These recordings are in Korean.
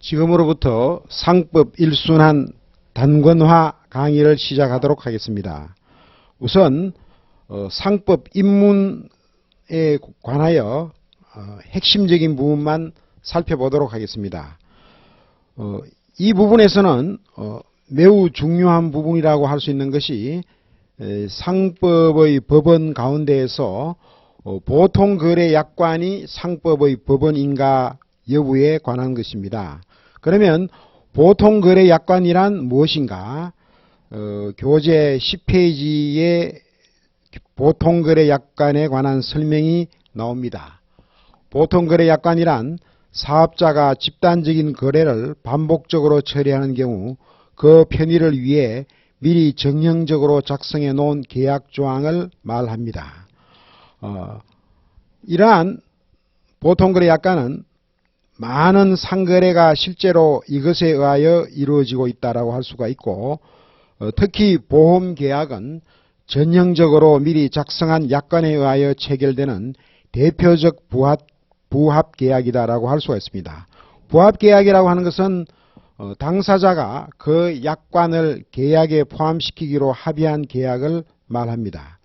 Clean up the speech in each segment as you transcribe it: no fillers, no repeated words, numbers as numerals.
지금으로부터 상법 1순환 단권화 강의를 시작하도록 하겠습니다. 우선 상법 입문에 관하여 핵심적인 부분만 살펴보도록 하겠습니다. 이 부분에서는 매우 중요한 부분이라고 할 수 있는 것이 상법의 법원 가운데에서 보통거래약관이 상법의 법원인가 여부에 관한 것입니다. 그러면 보통거래약관이란 무엇인가? 교재 10페이지에 보통거래약관에 관한 설명이 나옵니다. 보통거래약관이란 사업자가 집단적인 거래를 반복적으로 처리하는 경우 그 편의를 위해 미리 정형적으로 작성해 놓은 계약조항을 말합니다. 이러한 보통거래약관은 많은 상거래가 실제로 이것에 의하여 이루어지고 있다고 할 수가 있고, 특히 보험계약은 전형적으로 미리 작성한 약관에 의하여 체결되는 대표적 부합계약이다라고 할 수가 있습니다. 부합계약이라고 하는 것은 당사자가 그 약관을 계약에 포함시키기로 합의한 계약을 말합니다.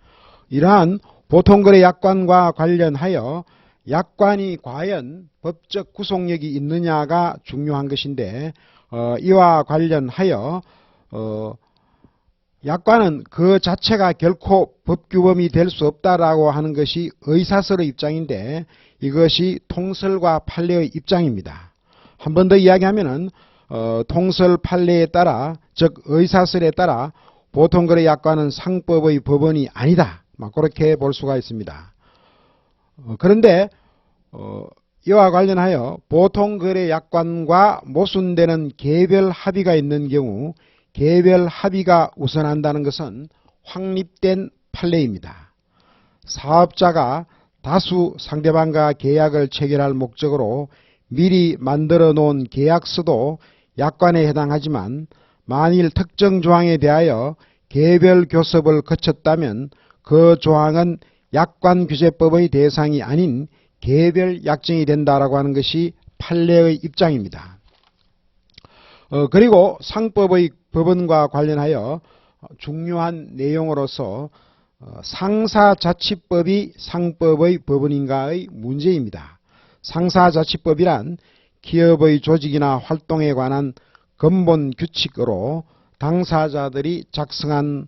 이러한 보통거래 약관과 관련하여 약관이 과연 법적 구속력이 있느냐가 중요한 것인데, 이와 관련하여 약관은 그 자체가 결코 법규범이 될 수 없다라고 하는 것이 의사설의 입장인데, 이것이 통설과 판례의 입장입니다. 한 번 더 이야기하면은 통설 판례에 따라, 즉 의사설에 따라 보통거래 약관은 상법의 법원이 아니다, 그렇게 볼 수가 있습니다. 그런데 이와 관련하여 보통거래 약관과 모순되는 개별 합의가 있는 경우 개별 합의가 우선한다는 것은 확립된 판례입니다. 사업자가 다수 상대방과 계약을 체결할 목적으로 미리 만들어 놓은 계약서도 약관에 해당하지만, 만일 특정 조항에 대하여 개별 교섭을 거쳤다면 그 조항은 약관규제법의 대상이 아닌 개별 약정이 된다라고 하는 것이 판례의 입장입니다. 그리고 상법의 법원과 관련하여 중요한 내용으로서 상사자치법이 상법의 법원인가의 문제입니다. 상사자치법이란 기업의 조직이나 활동에 관한 근본 규칙으로 당사자들이 작성한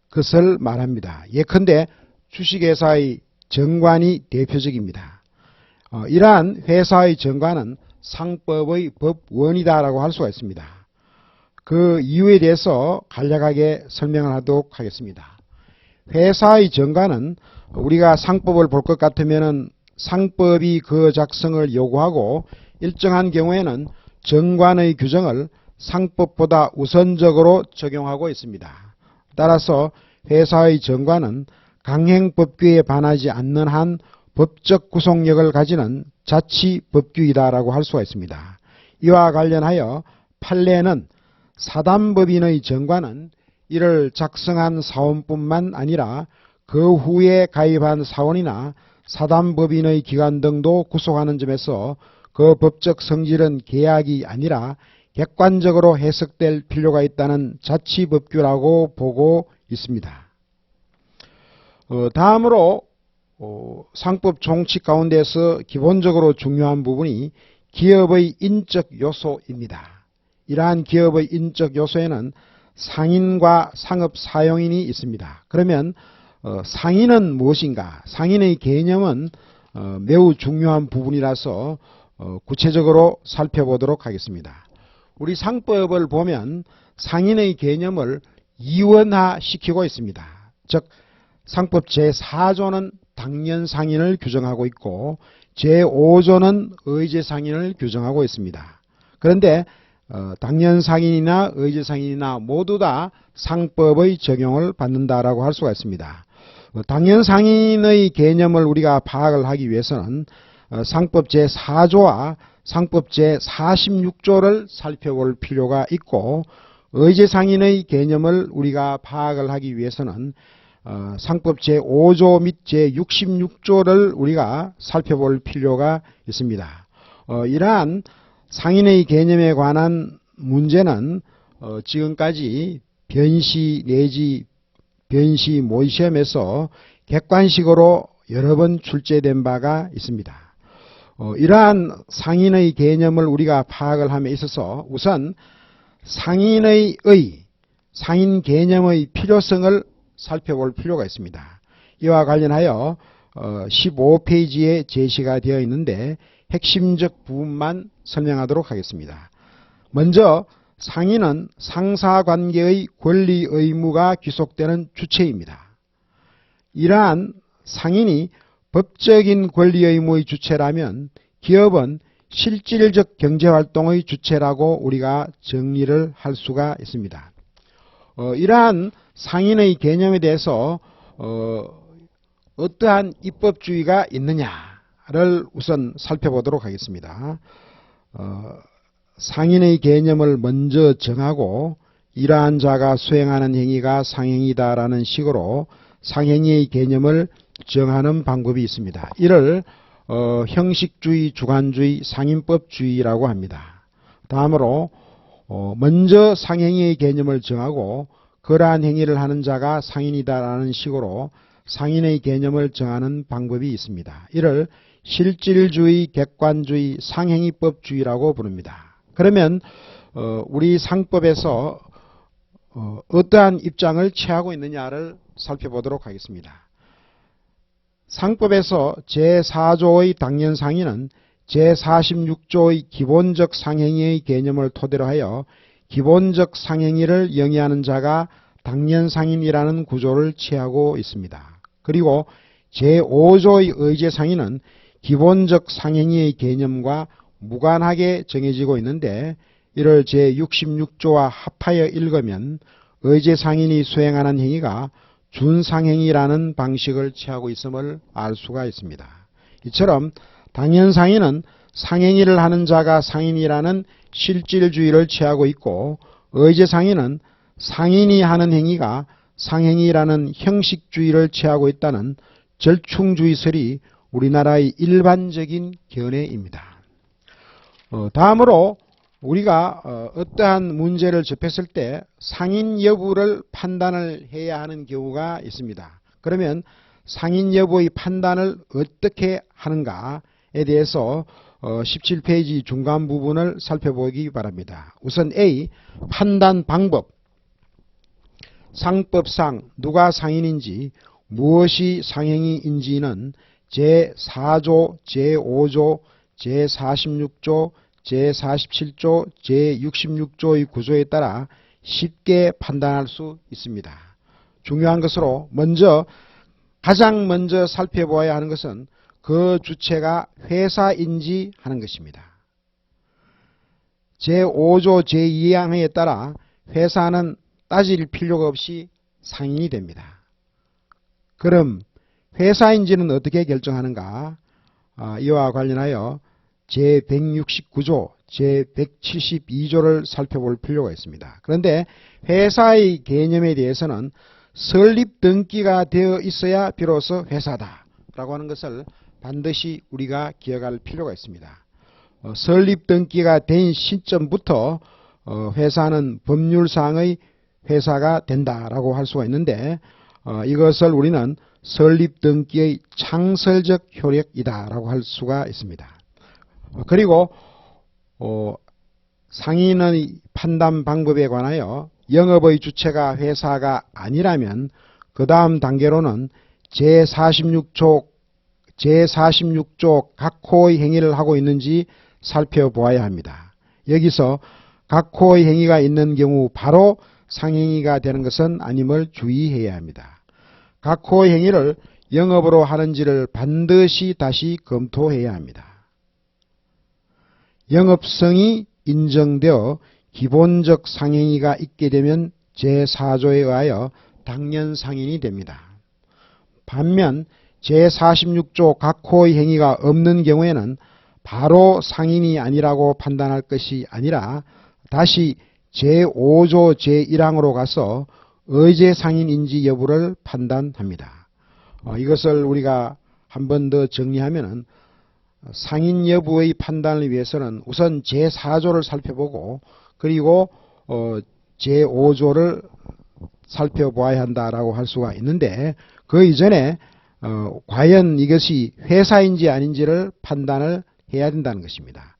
것을 말합니다. 예컨대 주식회사의 정관이 대표적입니다. 이러한 회사의 정관은 상법의 법원이다라고 할 수가 있습니다. 그 이유에 대해서 간략하게 설명을 하도록 하겠습니다. 회사의 정관은 우리가 상법을 볼 것 같으면 상법이 그 작성을 요구하고, 일정한 경우에는 정관의 규정을 상법보다 우선적으로 적용하고 있습니다. 따라서 회사의 정관은 강행법규에 반하지 않는 한 법적 구속력을 가지는 자치법규이다라고 할 수가 있습니다. 이와 관련하여 판례는 사단법인의 정관은 이를 작성한 사원뿐만 아니라 그 후에 가입한 사원이나 사단법인의 기관 등도 구속하는 점에서 그 법적 성질은 계약이 아니라 객관적으로 해석될 필요가 있다는 자치법규라고 보고 있습니다. 다음으로 상법 종칙 가운데서 기본적으로 중요한 부분이 기업의 인적 요소입니다. 이러한 기업의 인적 요소에는 상인과 상업 사용인이 있습니다. 그러면 상인은 무엇인가? 상인의 개념은 매우 중요한 부분이라서 구체적으로 살펴보도록 하겠습니다. 우리 상법을 보면 상인의 개념을 이원화시키고 있습니다. 즉 상법 제4조는 당연상인을 규정하고 있고 제5조는 의제상인을 규정하고 있습니다. 그런데 당연상인이나 의제상인이나 모두 다 상법의 적용을 받는다라고 할 수가 있습니다. 당연상인의 개념을 우리가 파악을 하기 위해서는 상법 제4조와 상법 제46조를 살펴볼 필요가 있고, 의제상인의 개념을 우리가 파악을 하기 위해서는 상법 제5조 및 제66조를 우리가 살펴볼 필요가 있습니다. 이러한 상인의 개념에 관한 문제는 지금까지 변시 내지 변시 모의시험에서 객관식으로 여러 번 출제된 바가 있습니다. 이러한 상인의 개념을 우리가 파악을 함에 있어서 우선 상인 개념의 필요성을 살펴볼 필요가 있습니다. 이와 관련하여 15페이지에 제시가 되어 있는데 핵심적 부분만 설명하도록 하겠습니다. 먼저 상인은 상사관계의 권리 의무가 귀속되는 주체입니다. 이러한 상인이 법적인 권리 의무의 주체라면 기업은 실질적 경제활동의 주체라고 우리가 정리를 할 수가 있습니다. 이러한 상인의 개념에 대해서 어떠한 입법주의가 있느냐를 우선 살펴보도록 하겠습니다. 상인의 개념을 먼저 정하고 이러한 자가 수행하는 행위가 상행이다라는 식으로 상행위의 개념을 정하는 방법이 있습니다. 이를 형식주의, 주관주의, 상인법주의라고 합니다. 다음으로 먼저 상행위의 개념을 정하고 그러한 행위를 하는 자가 상인이다라는 식으로 상인의 개념을 정하는 방법이 있습니다. 이를 실질주의, 객관주의, 상행위법주의라고 부릅니다. 그러면 우리 상법에서 어떠한 입장을 취하고 있느냐를 살펴보도록 하겠습니다. 상법에서 제4조의 당연상인은 제46조의 기본적 상행위의 개념을 토대로 하여 기본적 상행위를 영위하는 자가 당연상인이라는 구조를 취하고 있습니다. 그리고 제5조의 의제상인은 기본적 상행위의 개념과 무관하게 정해지고 있는데 이를 제66조와 합하여 읽으면 의제상인이 수행하는 행위가 준상행위라는 방식을 취하고 있음을 알 수가 있습니다. 이처럼 당연상인은 상행위를 하는 자가 상인이라는 실질주의를 취하고 있고 의제상인은 상인이 하는 행위가 상행위라는 형식주의를 취하고 있다는 절충주의설이 우리나라의 일반적인 견해입니다. 다음으로 우리가 어떠한 문제를 접했을 때 상인 여부를 판단을 해야 하는 경우가 있습니다. 그러면 상인 여부의 판단을 어떻게 하는가에 대해서 17페이지 중간 부분을 살펴보기 바랍니다. 우선 A. 판단 방법. 상법상 누가 상인인지 무엇이 상행위인지는 제4조, 제5조, 제46조, 제47조, 제66조의 구조에 따라 쉽게 판단할 수 있습니다. 중요한 것으로 가장 먼저 살펴보아야 하는 것은 그 주체가 회사인지 하는 것입니다. 제5조 제2항에 따라 회사는 따질 필요가 없이 상인이 됩니다. 그럼 회사인지는 어떻게 결정하는가? 이와 관련하여 제169조, 제172조를 살펴볼 필요가 있습니다. 그런데 회사의 개념에 대해서는 설립 등기가 되어 있어야 비로소 회사다라고 하는 것을 반드시 우리가 기억할 필요가 있습니다. 설립 등기가 된 시점부터 회사는 법률상의 회사가 된다라고 할 수가 있는데 이것을 우리는 설립 등기의 창설적 효력이다라고 할 수가 있습니다. 그리고 상인의 판단 방법에 관하여 영업의 주체가 회사가 아니라면 그 다음 단계로는 제46조 각호의 행위를 하고 있는지 살펴보아야 합니다. 여기서 각호의 행위가 있는 경우 바로 상행위가 되는 것은 아님을 주의해야 합니다. 각호의 행위를 영업으로 하는지를 반드시 다시 검토해야 합니다. 영업성이 인정되어 기본적 상행위가 있게 되면 제4조에 의하여 당연상인이 됩니다. 반면 제46조 각호의 행위가 없는 경우에는 바로 상인이 아니라고 판단할 것이 아니라 다시 제5조 제1항으로 가서 의제상인인지 여부를 판단합니다. 이것을 우리가 한 번 더 정리하면 상인 여부의 판단을 위해서는 우선 제4조를 살펴보고 그리고 제5조를 살펴보아야 한다라고 할 수가 있는데 그 이전에 과연 이것이 회사인지 아닌지를 판단을 해야 된다는 것입니다.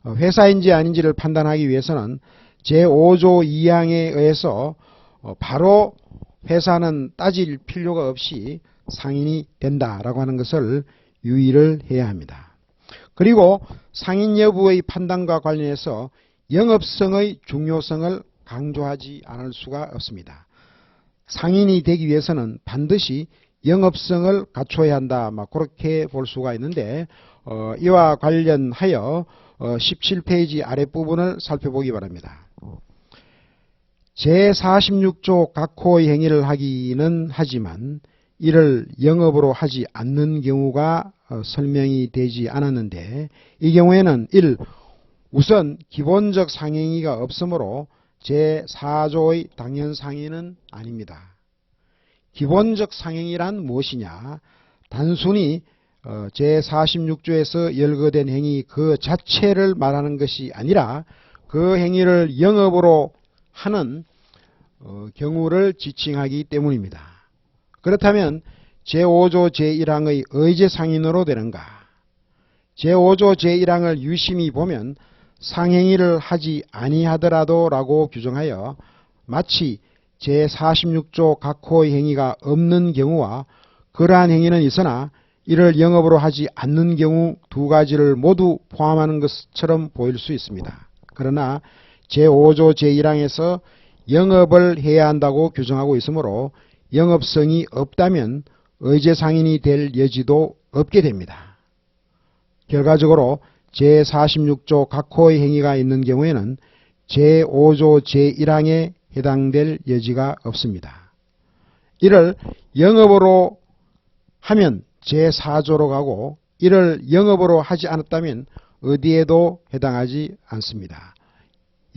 회사인지 아닌지를 판단하기 위해서는 제5조 2항에 의해서 바로 회사는 따질 필요가 없이 상인이 된다라고 하는 것을 유의를 해야 합니다. 그리고 상인 여부의 판단과 관련해서 영업성의 중요성을 강조하지 않을 수가 없습니다. 상인이 되기 위해서는 반드시 영업성을 갖춰야 한다. 그렇게 볼 수가 있는데 이와 관련하여 17페이지 아랫부분을 살펴보기 바랍니다. 제46조 각호의 행위를 하기는 하지만 이를 영업으로 하지 않는 경우가 설명이 되지 않았는데 이 경우에는 1. 우선 기본적 상행위가 없으므로 제4조의 당연상인은 아닙니다. 기본적 상행위란 무엇이냐? 단순히 제46조에서 열거된 행위 그 자체를 말하는 것이 아니라 그 행위를 영업으로 하는 경우를 지칭하기 때문입니다. 그렇다면 제5조 제1항의 의제상인으로 되는가? 제5조 제1항을 유심히 보면 상행위를 하지 아니하더라도 라고 규정하여 마치 제46조 각호의 행위가 없는 경우와 그러한 행위는 있으나 이를 영업으로 하지 않는 경우 두 가지를 모두 포함하는 것처럼 보일 수 있습니다. 그러나 제5조 제1항에서 영업을 해야 한다고 규정하고 있으므로 영업성이 없다면 의제상인이 될 여지도 없게 됩니다. 결과적으로 제46조 각호의 행위가 있는 경우에는 제5조 제1항에 해당될 여지가 없습니다. 이를 영업으로 하면 제4조로 가고 이를 영업으로 하지 않았다면 어디에도 해당하지 않습니다.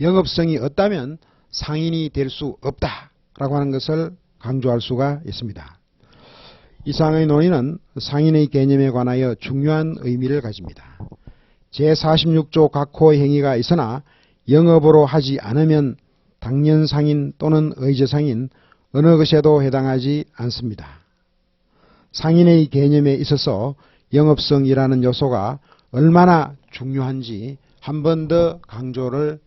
영업성이 없다면 상인이 될 수 없다라고 하는 것을 강조할 수가 있습니다. 이상의 논의는 상인의 개념에 관하여 중요한 의미를 가집니다. 제46조 각호의 행위가 있으나 영업으로 하지 않으면 당연상인 또는 의제상인 어느 것에도 해당하지 않습니다. 상인의 개념에 있어서 영업성이라는 요소가 얼마나 중요한지 한 번 더 강조를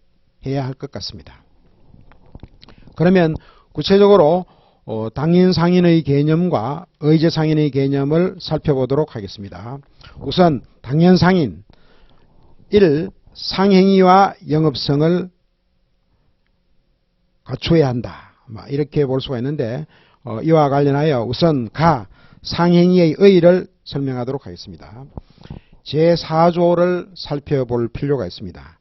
해야 할 것 같습니다. 그러면 구체적으로 당연상인의 개념과 의제상인의 개념을 살펴보도록 하겠습니다. 우선 당연상인 1. 상행위와 영업성을 갖춰야 한다. 이렇게 볼 수가 있는데 이와 관련하여 우선 상행위의 의의를 설명하도록 하겠습니다. 제4조를 살펴볼 필요가 있습니다.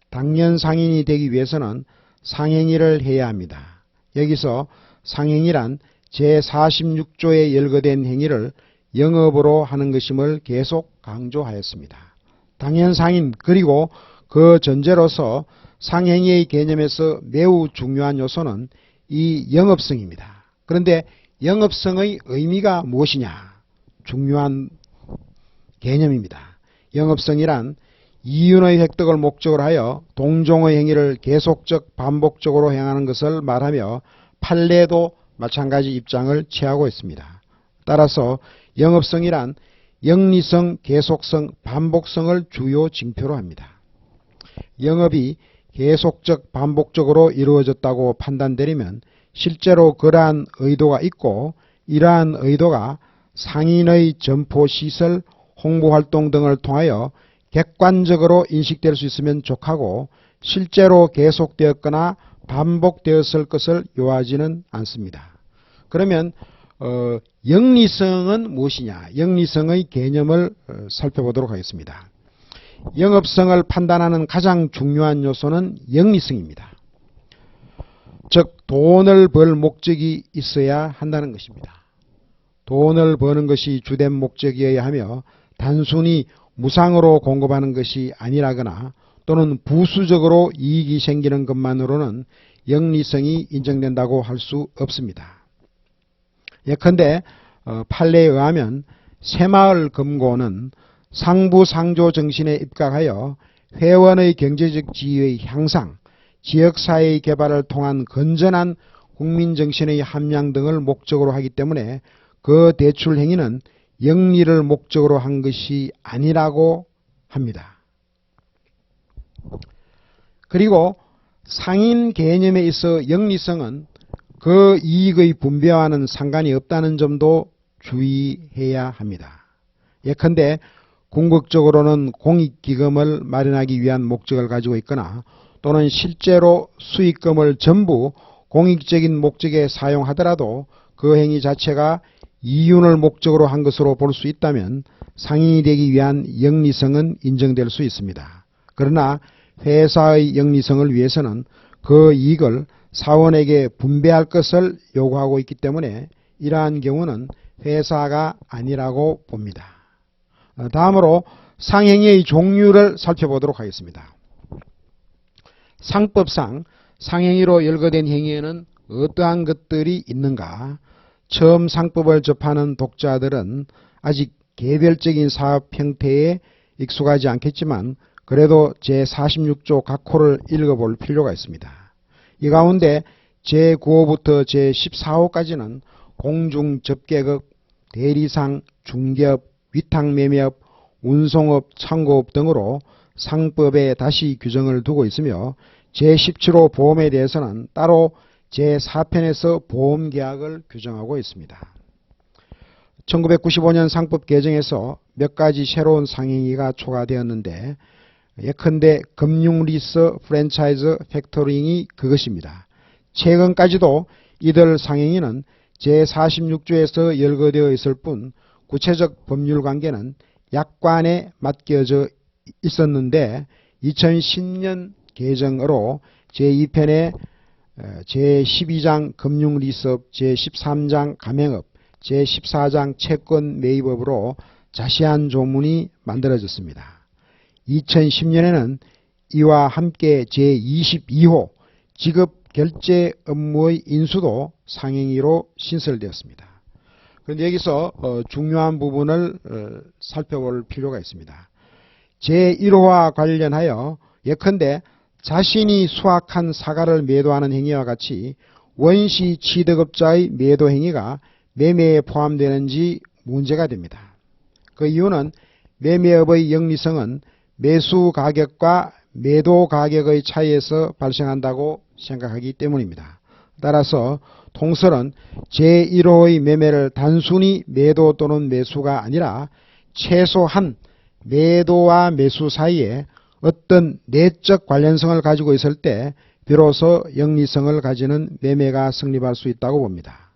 당연상인이 되기 위해서는 상행위를 해야 합니다. 여기서 상행위란 제46조에 열거된 행위를 영업으로 하는 것임을 계속 강조하였습니다. 당연상인 그리고 그 전제로서 상행위의 개념에서 매우 중요한 요소는 이 영업성입니다. 그런데 영업성의 의미가 무엇이냐? 중요한 개념입니다. 영업성이란 이윤의 획득을 목적으로 하여 동종의 행위를 계속적 반복적으로 행하는 것을 말하며 판례도 마찬가지 입장을 취하고 있습니다. 따라서 영업성이란 영리성, 계속성, 반복성을 주요 징표로 합니다. 영업이 계속적 반복적으로 이루어졌다고 판단되려면 실제로 그러한 의도가 있고 이러한 의도가 상인의 점포 시설, 홍보활동 등을 통하여 객관적으로 인식될 수 있으면 족하고 실제로 계속되었거나 반복되었을 것을 요하지는 않습니다. 그러면 영리성은 무엇이냐? 영리성의 개념을 살펴보도록 하겠습니다. 영업성을 판단하는 가장 중요한 요소는 영리성입니다. 즉 돈을 벌 목적이 있어야 한다는 것입니다. 돈을 버는 것이 주된 목적이어야 하며 단순히 무상으로 공급하는 것이 아니라거나 또는 부수적으로 이익이 생기는 것만으로는 영리성이 인정된다고 할 수 없습니다. 예컨대 판례에 의하면 새마을 금고는 상부상조 정신에 입각하여 회원의 경제적 지위의 향상, 지역사회의 개발을 통한 건전한 국민정신의 함양 등을 목적으로 하기 때문에 그 대출 행위는 영리를 목적으로 한 것이 아니라고 합니다. 그리고 상인 개념에 있어 영리성은 그 이익의 분배와는 상관이 없다는 점도 주의해야 합니다. 예컨대 궁극적으로는 공익기금을 마련하기 위한 목적을 가지고 있거나 또는 실제로 수익금을 전부 공익적인 목적에 사용하더라도 그 행위 자체가 이윤을 목적으로 한 것으로 볼 수 있다면 상인이 되기 위한 영리성은 인정될 수 있습니다. 그러나 회사의 영리성을 위해서는 그 이익을 사원에게 분배할 것을 요구하고 있기 때문에 이러한 경우는 회사가 아니라고 봅니다. 다음으로 상행위의 종류를 살펴보도록 하겠습니다. 상법상 상행위로 열거된 행위에는 어떠한 것들이 있는가? 처음 상법을 접하는 독자들은 아직 개별적인 사업 형태에 익숙하지 않겠지만 그래도 제46조 각 호를 읽어볼 필요가 있습니다. 이 가운데 제9호부터 제14호까지는 공중접객업, 대리상, 중개업, 위탁매매업, 운송업, 창고업 등으로 상법에 다시 규정을 두고 있으며 제17호 보험에 대해서는 따로 제4편에서 보험계약을 규정하고 있습니다. 1995년 상법 개정에서 몇 가지 새로운 상행위가 초과되었는데 예컨대 금융리서 프랜차이즈 팩토링이 그것입니다. 최근까지도 이들 상행위는 제46조에서 열거되어 있을 뿐 구체적 법률 관계는 약관에 맡겨져 있었는데 2010년 개정으로 제2편에 제12장 금융리서업, 제13장 가맹업, 제14장 채권 매입업으로 자세한 조문이 만들어졌습니다. 2010년에는 이와 함께 제22호 지급 결제 업무의 인수도 상행위로 신설되었습니다. 그런데 여기서 중요한 부분을 살펴볼 필요가 있습니다. 제1호와 관련하여 예컨대 자신이 수확한 사과를 매도하는 행위와 같이 원시 취득업자의 매도 행위가 매매에 포함되는지 문제가 됩니다. 그 이유는 매매업의 영리성은 매수 가격과 매도 가격의 차이에서 발생한다고 생각하기 때문입니다. 따라서 통설은 제1호의 매매를 단순히 매도 또는 매수가 아니라 최소한 매도와 매수 사이에 어떤 내적 관련성을 가지고 있을 때 비로소 영리성을 가지는 매매가 성립할 수 있다고 봅니다.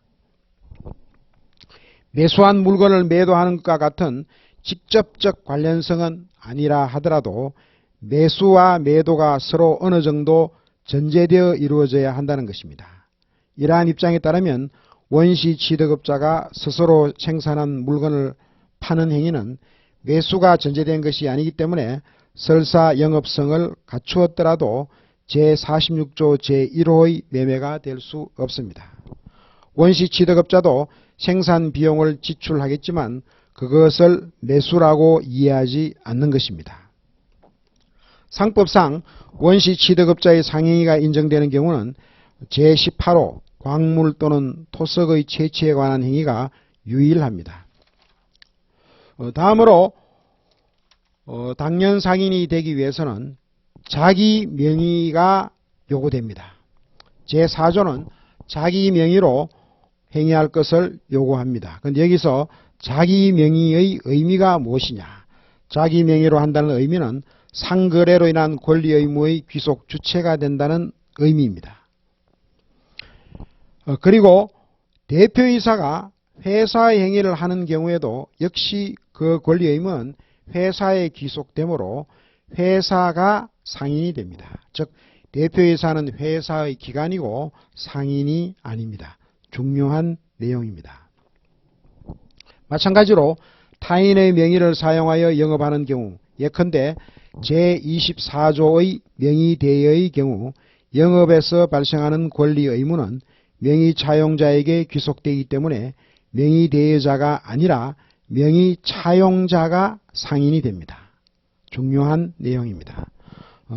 매수한 물건을 매도하는 것과 같은 직접적 관련성은 아니라 하더라도 매수와 매도가 서로 어느 정도 전제되어 이루어져야 한다는 것입니다. 이러한 입장에 따르면 원시 취득업자가 스스로 생산한 물건을 파는 행위는 매수가 전제된 것이 아니기 때문에 설사 영업성을 갖추었더라도 제46조 제1호의 매매가 될 수 없습니다. 원시 취득업자도 생산 비용을 지출하겠지만 그것을 매수라고 이해하지 않는 것입니다. 상법상 원시 취득업자의 상행위가 인정되는 경우는 제18호 광물 또는 토석의 채취에 관한 행위가 유일합니다. 다음으로 당연 상인이 되기 위해서는 자기 명의가 요구됩니다. 제4조는 자기 명의로 행위할 것을 요구합니다. 그런데 여기서 자기 명의의 의미가 무엇이냐? 자기 명의로 한다는 의미는 상거래로 인한 권리 의무의 귀속 주체가 된다는 의미입니다. 그리고 대표이사가 회사의 행위를 하는 경우에도 역시 그 권리 의무는 회사에 귀속되므로 회사가 상인이 됩니다. 즉 대표이사는 회사의 기관이고 상인이 아닙니다. 중요한 내용입니다. 마찬가지로 타인의 명의를 사용하여 영업하는 경우 예컨대 제24조의 명의대여의 경우 영업에서 발생하는 권리 의무는 명의 차용자에게 귀속되기 때문에 명의대여자가 아니라 명의 차용자가 상인이 됩니다. 중요한 내용입니다.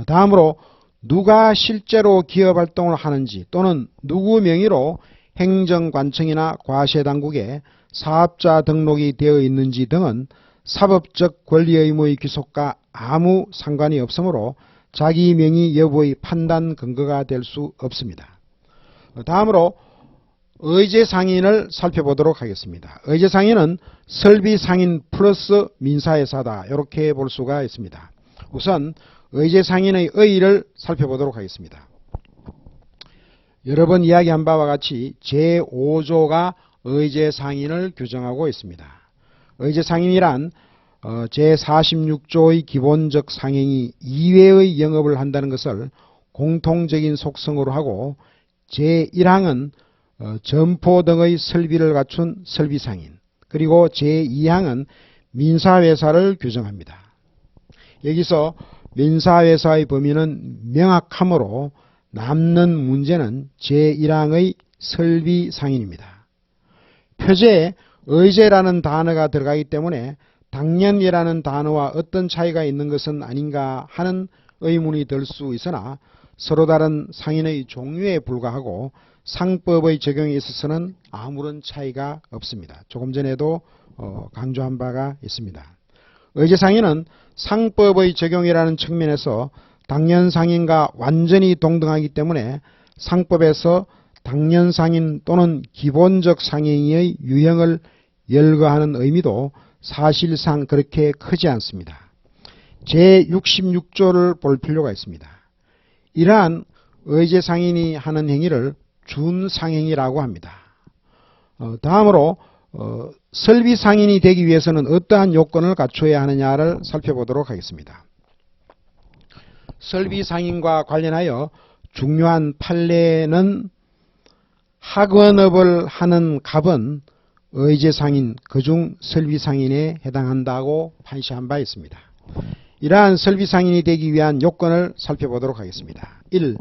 다음으로 누가 실제로 기업활동을 하는지 또는 누구 명의로 행정관청이나 과세당국에 사업자 등록이 되어 있는지 등은 사법적 권리의무의 귀속과 아무 상관이 없으므로 자기 명의 여부의 판단 근거가 될 수 없습니다. 다음으로 의제상인을 살펴보도록 하겠습니다. 의제상인은 설비상인 플러스 민사회사다, 이렇게 볼 수가 있습니다. 우선 의제상인의 의의를 살펴보도록 하겠습니다. 여러 번 이야기한 바와 같이 제5조가 의제상인을 규정하고 있습니다. 의제상인이란 제46조의 기본적 상행위 이외의 영업을 한다는 것을 공통적인 속성으로 하고, 제1항은 점포 등의 설비를 갖춘 설비상인, 그리고 제2항은 민사회사를 규정합니다. 여기서 민사회사의 범위는 명확하므로 남는 문제는 제1항의 설비상인입니다. 표제에 의제라는 단어가 들어가기 때문에 당연이라는 단어와 어떤 차이가 있는 것은 아닌가 하는 의문이 들 수 있으나 서로 다른 상인의 종류에 불과하고 상법의 적용에 있어서는 아무런 차이가 없습니다. 조금 전에도 강조한 바가 있습니다. 의제상인은 상법의 적용이라는 측면에서 당연상인과 완전히 동등하기 때문에 상법에서 당연상인 또는 기본적 상행위의 유형을 열거하는 의미도 사실상 그렇게 크지 않습니다. 제66조를 볼 필요가 있습니다. 이러한 의제상인이 하는 행위를 준상행위라고 합니다. 다음으로 설비상인이 되기 위해서는 어떠한 요건을 갖춰야 하느냐를 살펴보도록 하겠습니다. 설비상인과 관련하여 중요한 판례는 학원업을 하는 갑은 의제상인, 그중 설비상인에 해당한다고 판시한 바 있습니다. 이러한 설비상인이 되기 위한 요건을 살펴보도록 하겠습니다. 1.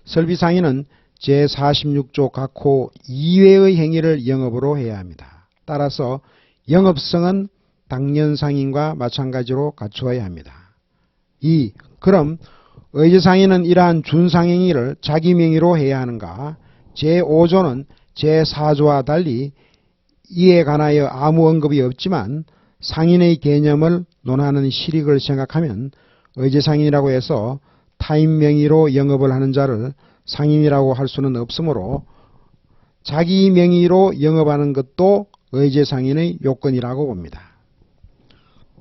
설비상인은 제46조 각호 이외의 행위를 영업으로 해야 합니다. 따라서 영업성은 당연상인과 마찬가지로 갖추어야 합니다. 2. 그럼 의제상인은 이러한 준상행위를 자기 명의로 해야 하는가? 제5조는 제4조와 달리 이에 관하여 아무 언급이 없지만 상인의 개념을 논하는 실익을 생각하면 의제상인이라고 해서 타인 명의로 영업을 하는 자를 상인이라고 할 수는 없으므로 자기 명의로 영업하는 것도 의제상인의 요건이라고 봅니다.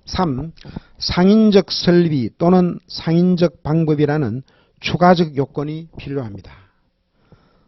3. 상인적 설비 또는 상인적 방법이라는 추가적 요건이 필요합니다.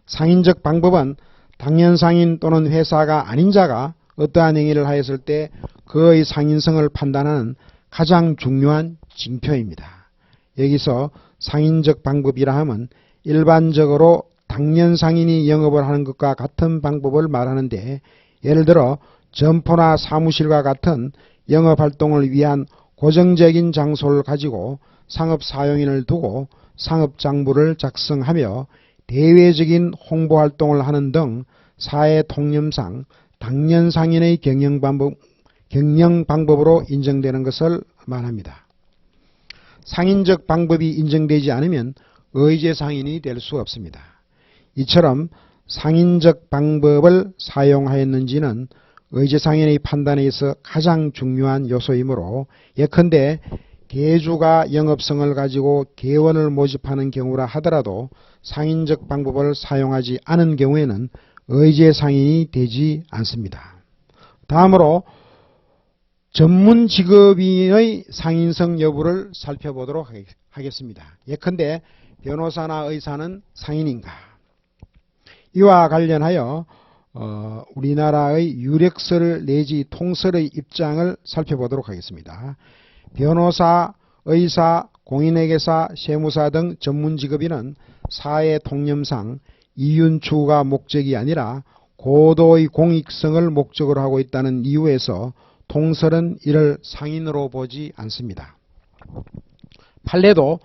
상인적 방법은 당연상인 또는 회사가 아닌 자가 어떠한 행위를 하였을 때 그의 상인성을 판단하는 가장 중요한 징표입니다. 여기서 상인적 방법이라 함은 일반적으로 당연상인이 영업을 하는 것과 같은 방법을 말하는데, 예를 들어 점포나 사무실과 같은 영업활동을 위한 고정적인 장소를 가지고 상업사용인을 두고 상업장부를 작성하며 대외적인 홍보활동을 하는 등 사회 통념상 당연상인의 경영방법으로 인정되는 것을 말합니다. 상인적 방법이 인정되지 않으면 의제상인이 될 수 없습니다. 이처럼 상인적 방법을 사용하였는지는 의제상인의 판단에 있어 가장 중요한 요소이므로, 예컨대 개주가 영업성을 가지고 개원을 모집하는 경우라 하더라도 상인적 방법을 사용하지 않은 경우에는 의제상인이 되지 않습니다. 다음으로 전문직업인의 상인성 여부를 살펴보도록 하겠습니다. 예컨대 변호사나 의사는 상인인가? 이와 관련하여 우리나라의 유력설 내지 통설의 입장을 살펴보도록 하겠습니다. 변호사, 의사, 공인회계사, 세무사 등 전문직업인은 사회 통념상 이윤 추구가 목적이 아니라 고도의 공익성을 목적으로 하고 있다는 이유에서 통설은 이를 상인으로 보지 않습니다. 판례도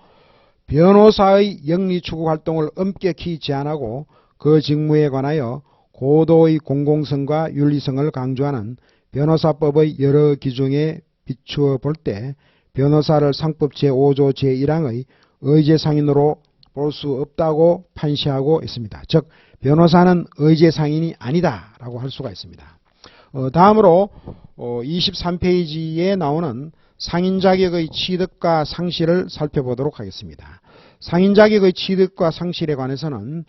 변호사의 영리추구 활동을 엄격히 제한하고 그 직무에 관하여 고도의 공공성과 윤리성을 강조하는 변호사법의 여러 규정에 비추어 볼 때 변호사를 상법 제5조 제1항의 의제상인으로 볼 수 없다고 판시하고 있습니다. 즉 변호사는 의제상인이 아니다 라고 할 수가 있습니다. 다음으로 23페이지에 나오는 상인자격의 취득과 상실을 살펴보도록 하겠습니다. 상인자격의 취득과 상실에 관해서는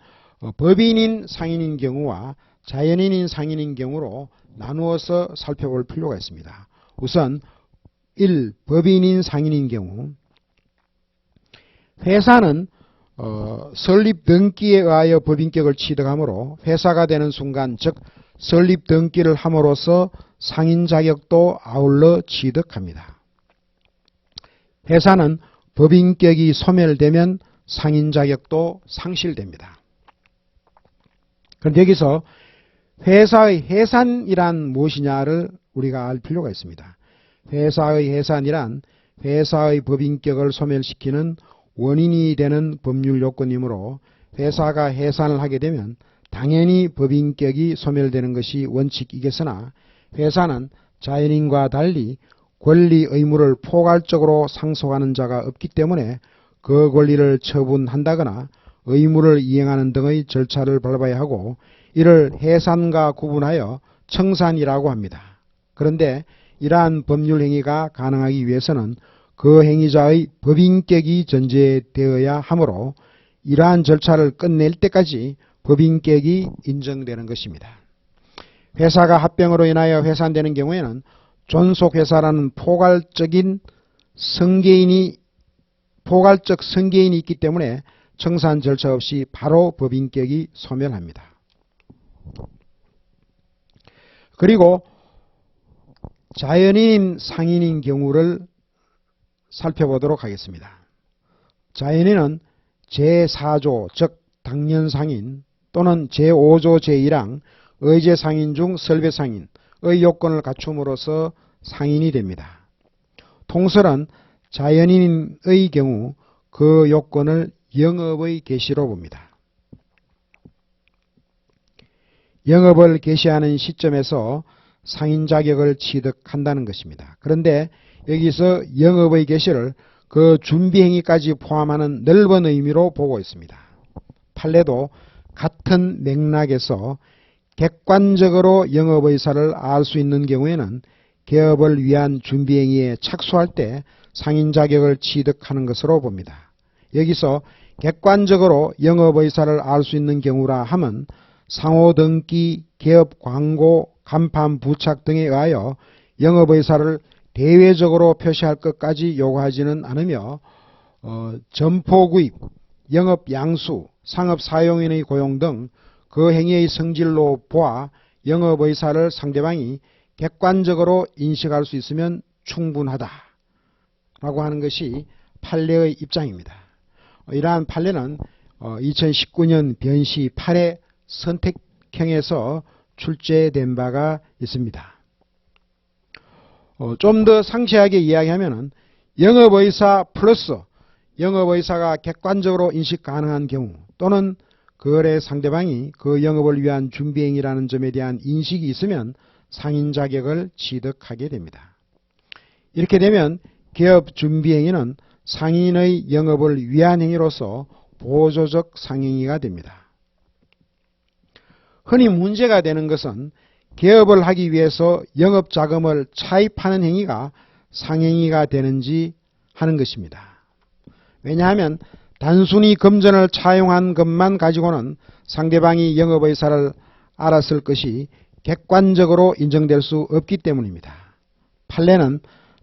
법인인 상인인 경우와 자연인인 상인인 경우로 나누어서 살펴볼 필요가 있습니다. 우선 1. 법인인 상인인 경우 회사는 설립 등기에 의하여 법인격을 취득하므로 회사가 되는 순간 즉 설립 등기를 함으로써 상인자격도 아울러 취득합니다. 회사는 법인격이 소멸되면 상인자격도 상실됩니다. 그런데 여기서 회사의 해산이란 무엇이냐를 우리가 알 필요가 있습니다. 회사의 해산이란 회사의 법인격을 소멸시키는 원인이 되는 법률 요건이므로 회사가 해산을 하게 되면 당연히 법인격이 소멸되는 것이 원칙이겠으나 회사는 자연인과 달리 권리 의무를 포괄적으로 상속하는 자가 없기 때문에 그 권리를 처분한다거나 의무를 이행하는 등의 절차를 밟아야 하고 이를 해산과 구분하여 청산이라고 합니다. 그런데 이러한 법률 행위가 가능하기 위해서는 그 행위자의 법인격이 전제되어야 하므로 이러한 절차를 끝낼 때까지 법인격이 인정되는 것입니다. 회사가 합병으로 인하여 해산되는 경우에는 존속회사라는 포괄적 성계인이 있기 때문에 청산 절차 없이 바로 법인격이 소멸합니다. 그리고 자연인 상인인 경우를 살펴보도록 하겠습니다. 자연인은 제4조 즉 당연상인 또는 제5조 제1항 의제상인 중 설배상인의 요건을 갖춤으로써 상인이 됩니다. 통설은 자연인의 경우 그 요건을 영업의 개시로 봅니다. 영업을 개시하는 시점에서 상인 자격을 취득한다는 것입니다. 그런데 여기서 영업의 개시를 그 준비행위까지 포함하는 넓은 의미로 보고 있습니다. 판례도 같은 맥락에서 객관적으로 영업의사를 알 수 있는 경우에는 개업을 위한 준비행위에 착수할 때 상인 자격을 취득하는 것으로 봅니다. 여기서 객관적으로 영업의사를 알 수 있는 경우라 함은 상호등기, 개업 광고, 간판 부착 등에 의하여 영업의사를 대외적으로 표시할 것까지 요구하지는 않으며 점포구입, 영업양수, 상업사용인의 고용 등 그 행위의 성질로 보아 영업의사를 상대방이 객관적으로 인식할 수 있으면 충분하다라고 하는 것이 판례의 입장입니다. 이러한 판례는 2019년 변시 8회 선택형에서 출제된 바가 있습니다. 좀 더 상세하게 이야기하면 영업의사 플러스 영업의사가 객관적으로 인식 가능한 경우 또는 거래 상대방이 그 영업을 위한 준비행위라는 점에 대한 인식이 있으면 상인 자격을 취득하게 됩니다. 이렇게 되면 개업 준비행위는 상인의 영업을 위한 행위로서 보조적 상행위가 됩니다. 흔히 문제가 되는 것은 개업을 하기 위해서 영업자금을 차입하는 행위가 상행위가 되는지 하는 것입니다. 왜냐하면 단순히 금전을 차용한 것만 가지고는 상대방이 영업의사를 알았을 것이 객관적으로 인정될 수 없기 때문입니다. 판례는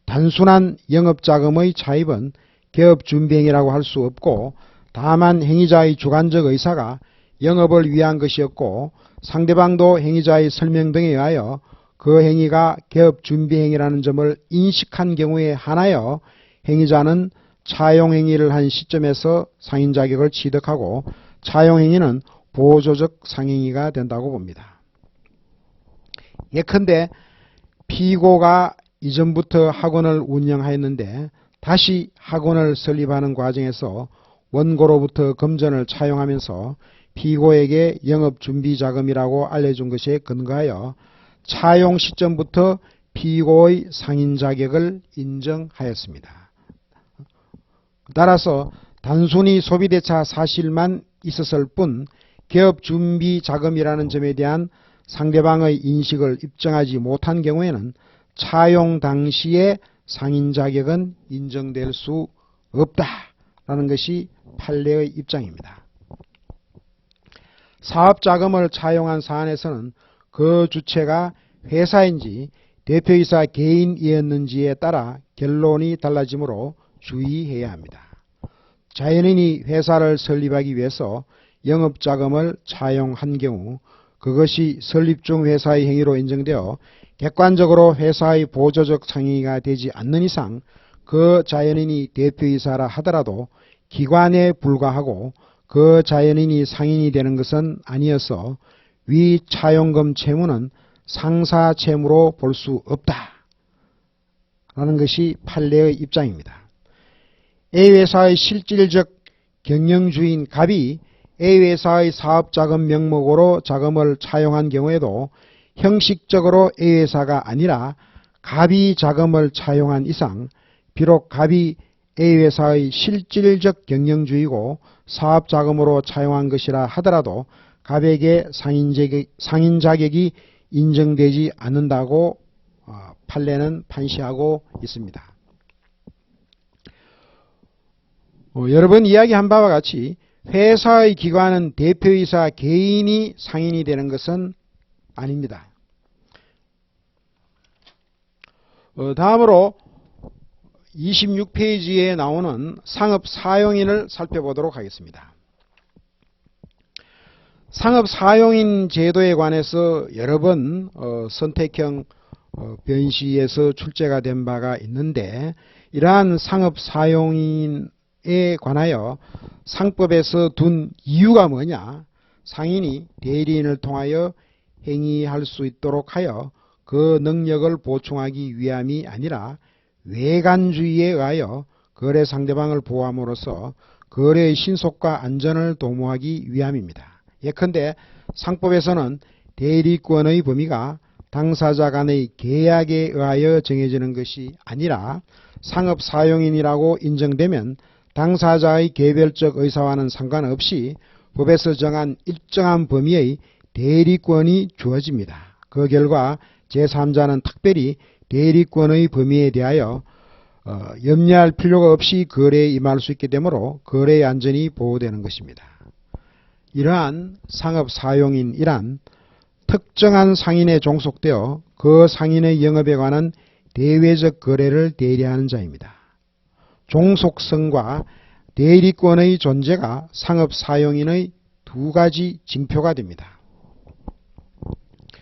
단순한 영업자금의 차입은 개업준비행위라고 할 수 없고 다만 행위자의 주관적 의사가 영업을 위한 것이었고 상대방도 행위자의 설명 등에 의하여 그 행위가 개업준비행위라는 점을 인식한 경우에 한하여 행위자는 차용행위를 한 시점에서 상인 자격을 취득하고 차용행위는 보조적 상행위가 된다고 봅니다. 예컨대 피고가 이전부터 학원을 운영하였는데 다시 학원을 설립하는 과정에서 원고로부터 금전을 차용하면서 피고에게 영업준비자금이라고 알려준 것에 근거하여 차용 시점부터 피고의 상인 자격을 인정하였습니다. 따라서 단순히 소비대차 사실만 있었을 뿐 개업 준비 자금이라는 점에 대한 상대방의 인식을 입증하지 못한 경우에는 차용 당시에 상인 자격은 인정될 수 없다라는 것이 판례의 입장입니다. 사업자금을 차용한 사안에서는 그 주체가 회사인지 대표이사 개인이었는지에 따라 결론이 달라지므로 주의해야 합니다. 자연인이 회사를 설립하기 위해서 영업자금을 차용한 경우 그것이 설립 중 회사의 행위로 인정되어 객관적으로 회사의 보조적 상행위가 되지 않는 이상 그 자연인이 대표이사라 하더라도 기관에 불과하고 그 자연인이 상인이 되는 것은 아니어서 위 차용금 채무는 상사 채무로 볼 수 없다라는 것이 판례의 입장입니다. A회사의 실질적 경영주인 갑이 A회사의 사업자금 명목으로 자금을 차용한 경우에도 형식적으로 A회사가 아니라 갑이 자금을 차용한 이상 비록 갑이 A회사의 실질적 경영주이고 사업자금으로 차용한 것이라 하더라도 갑에게 상인 자격이 인정되지 않는다고 판례는 판시하고 있습니다. 여러 번 이야기한 바와 같이 회사의 기관은 대표이사 개인이 상인이 되는 것은 아닙니다. 다음으로 26페이지에 나오는 상업사용인을 살펴보도록 하겠습니다. 상업사용인 제도에 관해서 여러 번 선택형 변시에서 출제가 된 바가 있는데 이러한 상업사용인에 관하여 상법에서 둔 이유가 뭐냐? 상인이 대리인을 통하여 행위할 수 있도록 하여 그 능력을 보충하기 위함이 아니라 외관주의에 의하여 거래 상대방을 보호함으로써 거래의 신속과 안전을 도모하기 위함입니다. 예컨대 상법에서는 대리권의 범위가 당사자 간의 계약에 의하여 정해지는 것이 아니라 상업사용인이라고 인정되면 당사자의 개별적 의사와는 상관없이 법에서 정한 일정한 범위의 대리권이 주어집니다. 그 결과 제3자는 특별히 대리권의 범위에 대하여 염려할 필요가 없이 거래에 임할 수 있게 되므로 거래의 안전이 보호되는 것입니다. 이러한 상업사용인이란 특정한 상인에 종속되어 그 상인의 영업에 관한 대외적 거래를 대리하는 자입니다. 종속성과 대리권의 존재가 상업사용인의 두 가지 징표가 됩니다.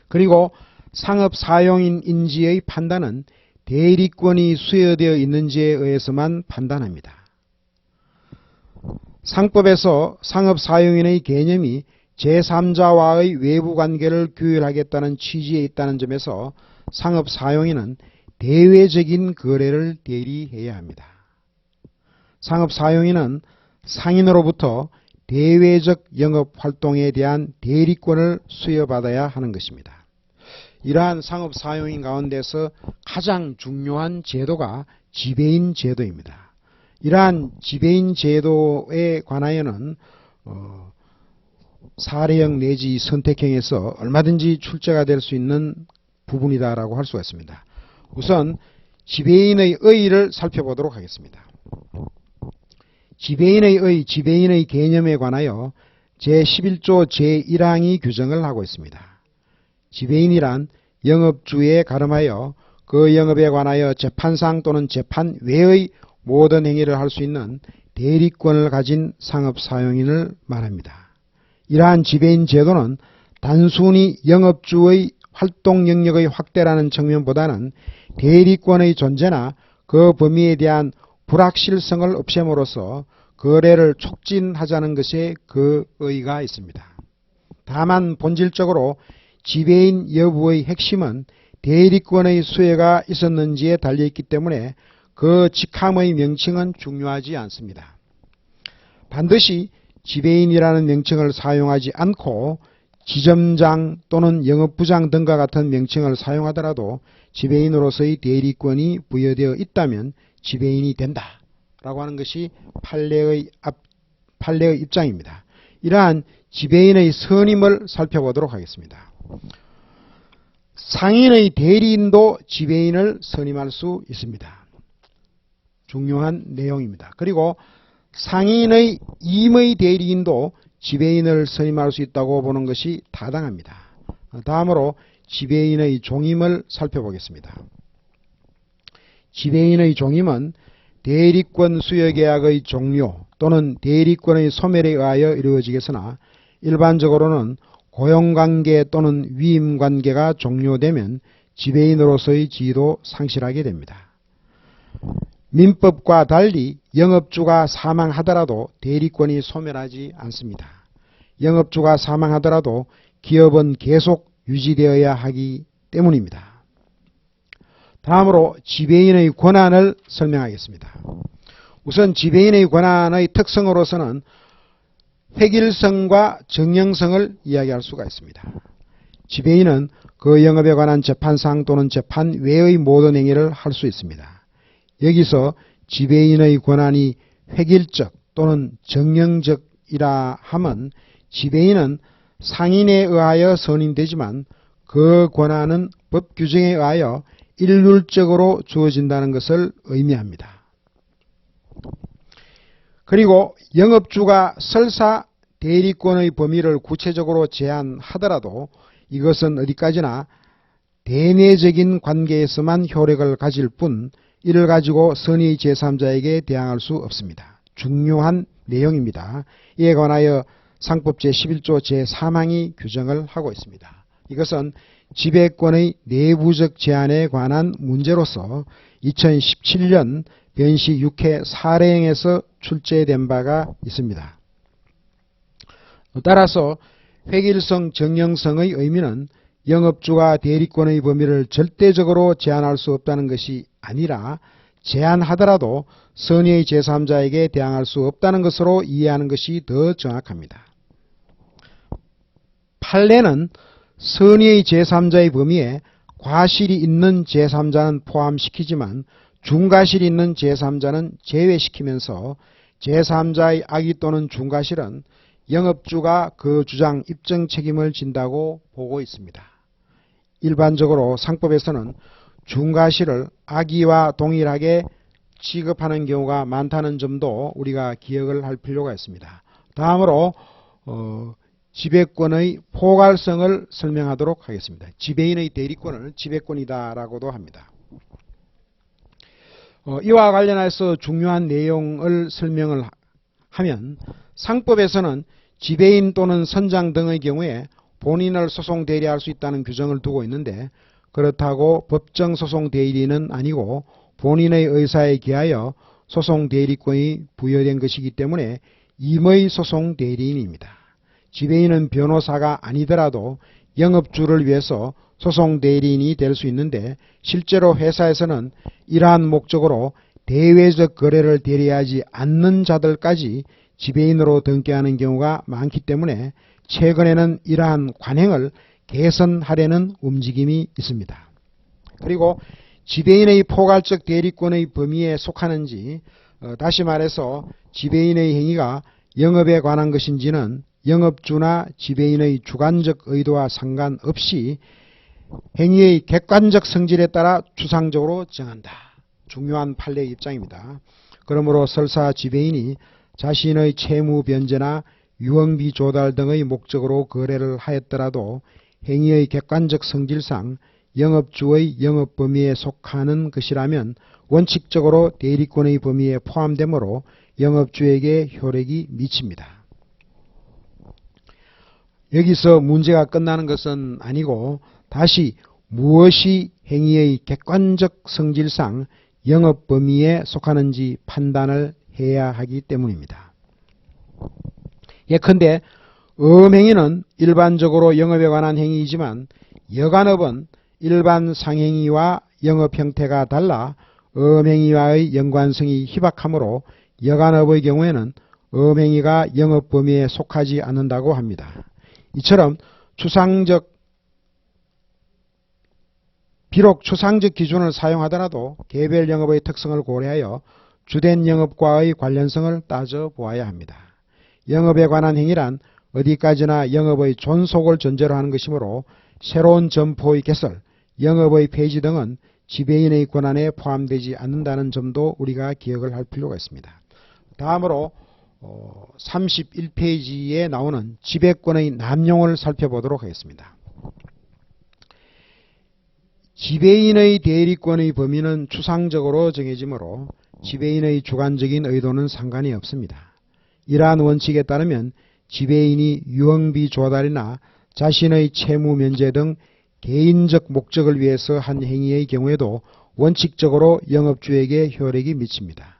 그리고 상업사용인인지의 판단은 대리권이 수여되어 있는지에 의해서만 판단합니다. 상법에서 상업사용인의 개념이 제3자와의 외부관계를 규율하겠다는 취지에 있다는 점에서 상업사용인은 대외적인 거래를 대리해야 합니다. 상업사용인은 상인으로부터 대외적 영업활동에 대한 대리권을 수여받아야 하는 것입니다. 이러한 상업사용인 가운데서 가장 중요한 제도가 지배인 제도입니다. 이러한 지배인 제도에 관하여는 사례형 내지 선택형에서 얼마든지 출제가 될 수 있는 부분이다라고 할 수가 있습니다. 우선 지배인의 의의를 살펴보도록 하겠습니다. 지배인의 의의, 지배인의 개념에 관하여 제11조 제1항이 규정을 하고 있습니다. 지배인이란 영업주에 가름하여 그 영업에 관하여 재판상 또는 재판 외의 모든 행위를 할 수 있는 대리권을 가진 상업사용인을 말합니다. 이러한 지배인 제도는 단순히 영업주의 활동 영역의 확대라는 측면보다는 대리권의 존재나 그 범위에 대한 불확실성을 없앰으로써 거래를 촉진하자는 것에 그 의의가 있습니다. 다만 본질적으로 지배인 여부의 핵심은 대리권의 수혜가 있었는지에 달려있기 때문에 그 직함의 명칭은 중요하지 않습니다. 반드시 지배인이라는 명칭을 사용하지 않고 지점장 또는 영업부장 등과 같은 명칭을 사용하더라도 지배인으로서의 대리권이 부여되어 있다면 지배인이 된다 라고 하는 것이 판례의 입장입니다. 이러한 지배인의 선임을 살펴보도록 하겠습니다. 상인의 대리인도 지배인을 선임할 수 있습니다. 중요한 내용입니다. 그리고 상인의 임의 대리인도 지배인을 선임할 수 있다고 보는 것이 타당합니다. 다음으로 지배인의 종임을 살펴보겠습니다. 지배인의 종임은 대리권 수여계약의 종료 또는 대리권의 소멸에 의하여 이루어지겠으나 일반적으로는 고용관계 또는 위임관계가 종료되면 지배인으로서의 지위도 상실하게 됩니다. 민법과 달리 영업주가 사망하더라도 대리권이 소멸하지 않습니다. 영업주가 사망하더라도 기업은 계속 유지되어야 하기 때문입니다. 다음으로 지배인의 권한을 설명하겠습니다. 우선 지배인의 권한의 특성으로서는 획일성과 정형성을 이야기할 수가 있습니다. 지배인은 그 영업에 관한 재판상 또는 재판 외의 모든 행위를 할 수 있습니다. 여기서 지배인의 권한이 획일적 또는 정형적이라 함은 지배인은 상인에 의하여 선임되지만 그 권한은 법 규정에 의하여 일률적으로 주어진다는 것을 의미합니다. 그리고 영업주가 설사 대리권의 범위를 구체적으로 제한하더라도 이것은 어디까지나 대내적인 관계에서만 효력을 가질 뿐 이를 가지고 선의 제3자에게 대항할 수 없습니다. 중요한 내용입니다. 이에 관하여 상법 제11조 제3항이 규정을 하고 있습니다. 이것은 지배권의 내부적 제한에 관한 문제로서 2017년 변시 6회 사례행에서 출제된 바가 있습니다. 따라서 획일성 정형성의 의미는 영업주가 대리권의 범위를 절대적으로 제한할 수 없다는 것이 아니라 제한하더라도 선의의 제3자에게 대항할 수 없다는 것으로 이해하는 것이 더 정확합니다. 판례는 선의의 제3자의 범위에 과실이 있는 제3자는 포함시키지만 중과실이 있는 제3자는 제외시키면서 제3자의 악의 또는 중과실은 영업주가 그 주장 입증 책임을 진다고 보고 있습니다. 일반적으로 상법에서는 중과실을 악의와 동일하게 취급하는 경우가 많다는 점도 우리가 기억을 할 필요가 있습니다. 다음으로 지배권의 포괄성을 설명하도록 하겠습니다. 지배인의 대리권을 지배권이다라고도 합니다. 이와 관련해서 중요한 내용을 설명을 하면 상법에서는 지배인 또는 선장 등의 경우에 본인을 소송 대리할 수 있다는 규정을 두고 있는데 그렇다고 법정 소송 대리인은 아니고 본인의 의사에 기하여 소송 대리권이 부여된 것이기 때문에 임의 소송 대리인입니다. 지배인은 변호사가 아니더라도 영업주를 위해서 소송 대리인이 될 수 있는데 실제로 회사에서는 이러한 목적으로 대외적 거래를 대리하지 않는 자들까지 지배인으로 등기하는 경우가 많기 때문에 최근에는 이러한 관행을 개선하려는 움직임이 있습니다. 그리고 지배인의 포괄적 대리권의 범위에 속하는지 다시 말해서 지배인의 행위가 영업에 관한 것인지는 영업주나 지배인의 주관적 의도와 상관없이 행위의 객관적 성질에 따라 추상적으로 정한다. 중요한 판례의 입장입니다. 그러므로 설사 지배인이 자신의 채무 변제나 유흥비 조달 등의 목적으로 거래를 하였더라도 행위의 객관적 성질상 영업주의 영업 범위에 속하는 것이라면 원칙적으로 대리권의 범위에 포함되므로 영업주에게 효력이 미칩니다. 여기서 문제가 끝나는 것은 아니고 다시 무엇이 행위의 객관적 성질상 영업 범위에 속하는지 판단을 해야 하기 때문입니다. 예컨대 음행위는 일반적으로 영업에 관한 행위이지만 여간업은 일반 상행위와 영업 형태가 달라 음행위와의 연관성이 희박하므로 여간업의 경우에는 음행위가 영업 범위에 속하지 않는다고 합니다. 이처럼 비록 추상적 기준을 사용하더라도 개별 영업의 특성을 고려하여 주된 영업과의 관련성을 따져보아야 합니다. 영업에 관한 행위란 어디까지나 영업의 존속을 전제로 하는 것이므로 새로운 점포의 개설, 영업의 폐지 등은 지배인의 권한에 포함되지 않는다는 점도 우리가 기억을 할 필요가 있습니다. 다음으로 31페이지에 나오는 지배권의 남용을 살펴보도록 하겠습니다. 지배인의 대리권의 범위는 추상적으로 정해지므로 지배인의 주관적인 의도는 상관이 없습니다. 이러한 원칙에 따르면 지배인이 유흥비 조달이나 자신의 채무 면제 등 개인적 목적을 위해서 한 행위의 경우에도 원칙적으로 영업주에게 효력이 미칩니다.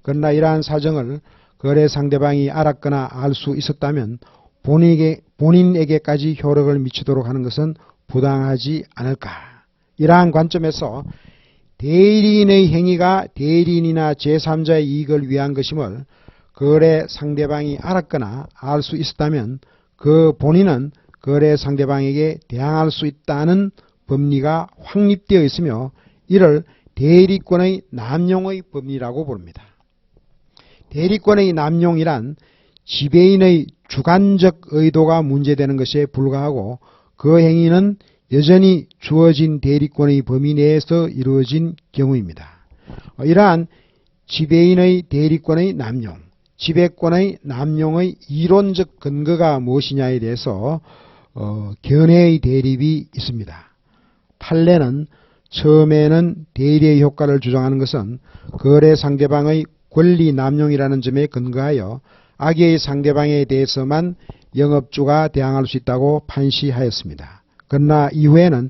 그러나 이러한 사정을 거래 상대방이 알았거나 알 수 있었다면 본인에게까지 효력을 미치도록 하는 것은 부당하지 않을까. 이러한 관점에서 대리인의 행위가 대리인이나 제3자의 이익을 위한 것임을 거래 상대방이 알았거나 알 수 있었다면 그 본인은 거래 상대방에게 대항할 수 있다는 법리가 확립되어 있으며 이를 대리권의 남용의 법리라고 부릅니다. 대리권의 남용이란 지배인의 주관적 의도가 문제되는 것에 불과하고 그 행위는 여전히 주어진 대리권의 범위 내에서 이루어진 경우입니다. 이러한 지배인의 대리권의 남용, 지배권의 남용의 이론적 근거가 무엇이냐에 대해서 견해의 대립이 있습니다. 판례는 처음에는 대리의 효과를 주장하는 것은 거래 상대방의 권리 남용이라는 점에 근거하여 악의 상대방에 대해서만 영업주가 대항할 수 있다고 판시하였습니다. 그러나 이후에는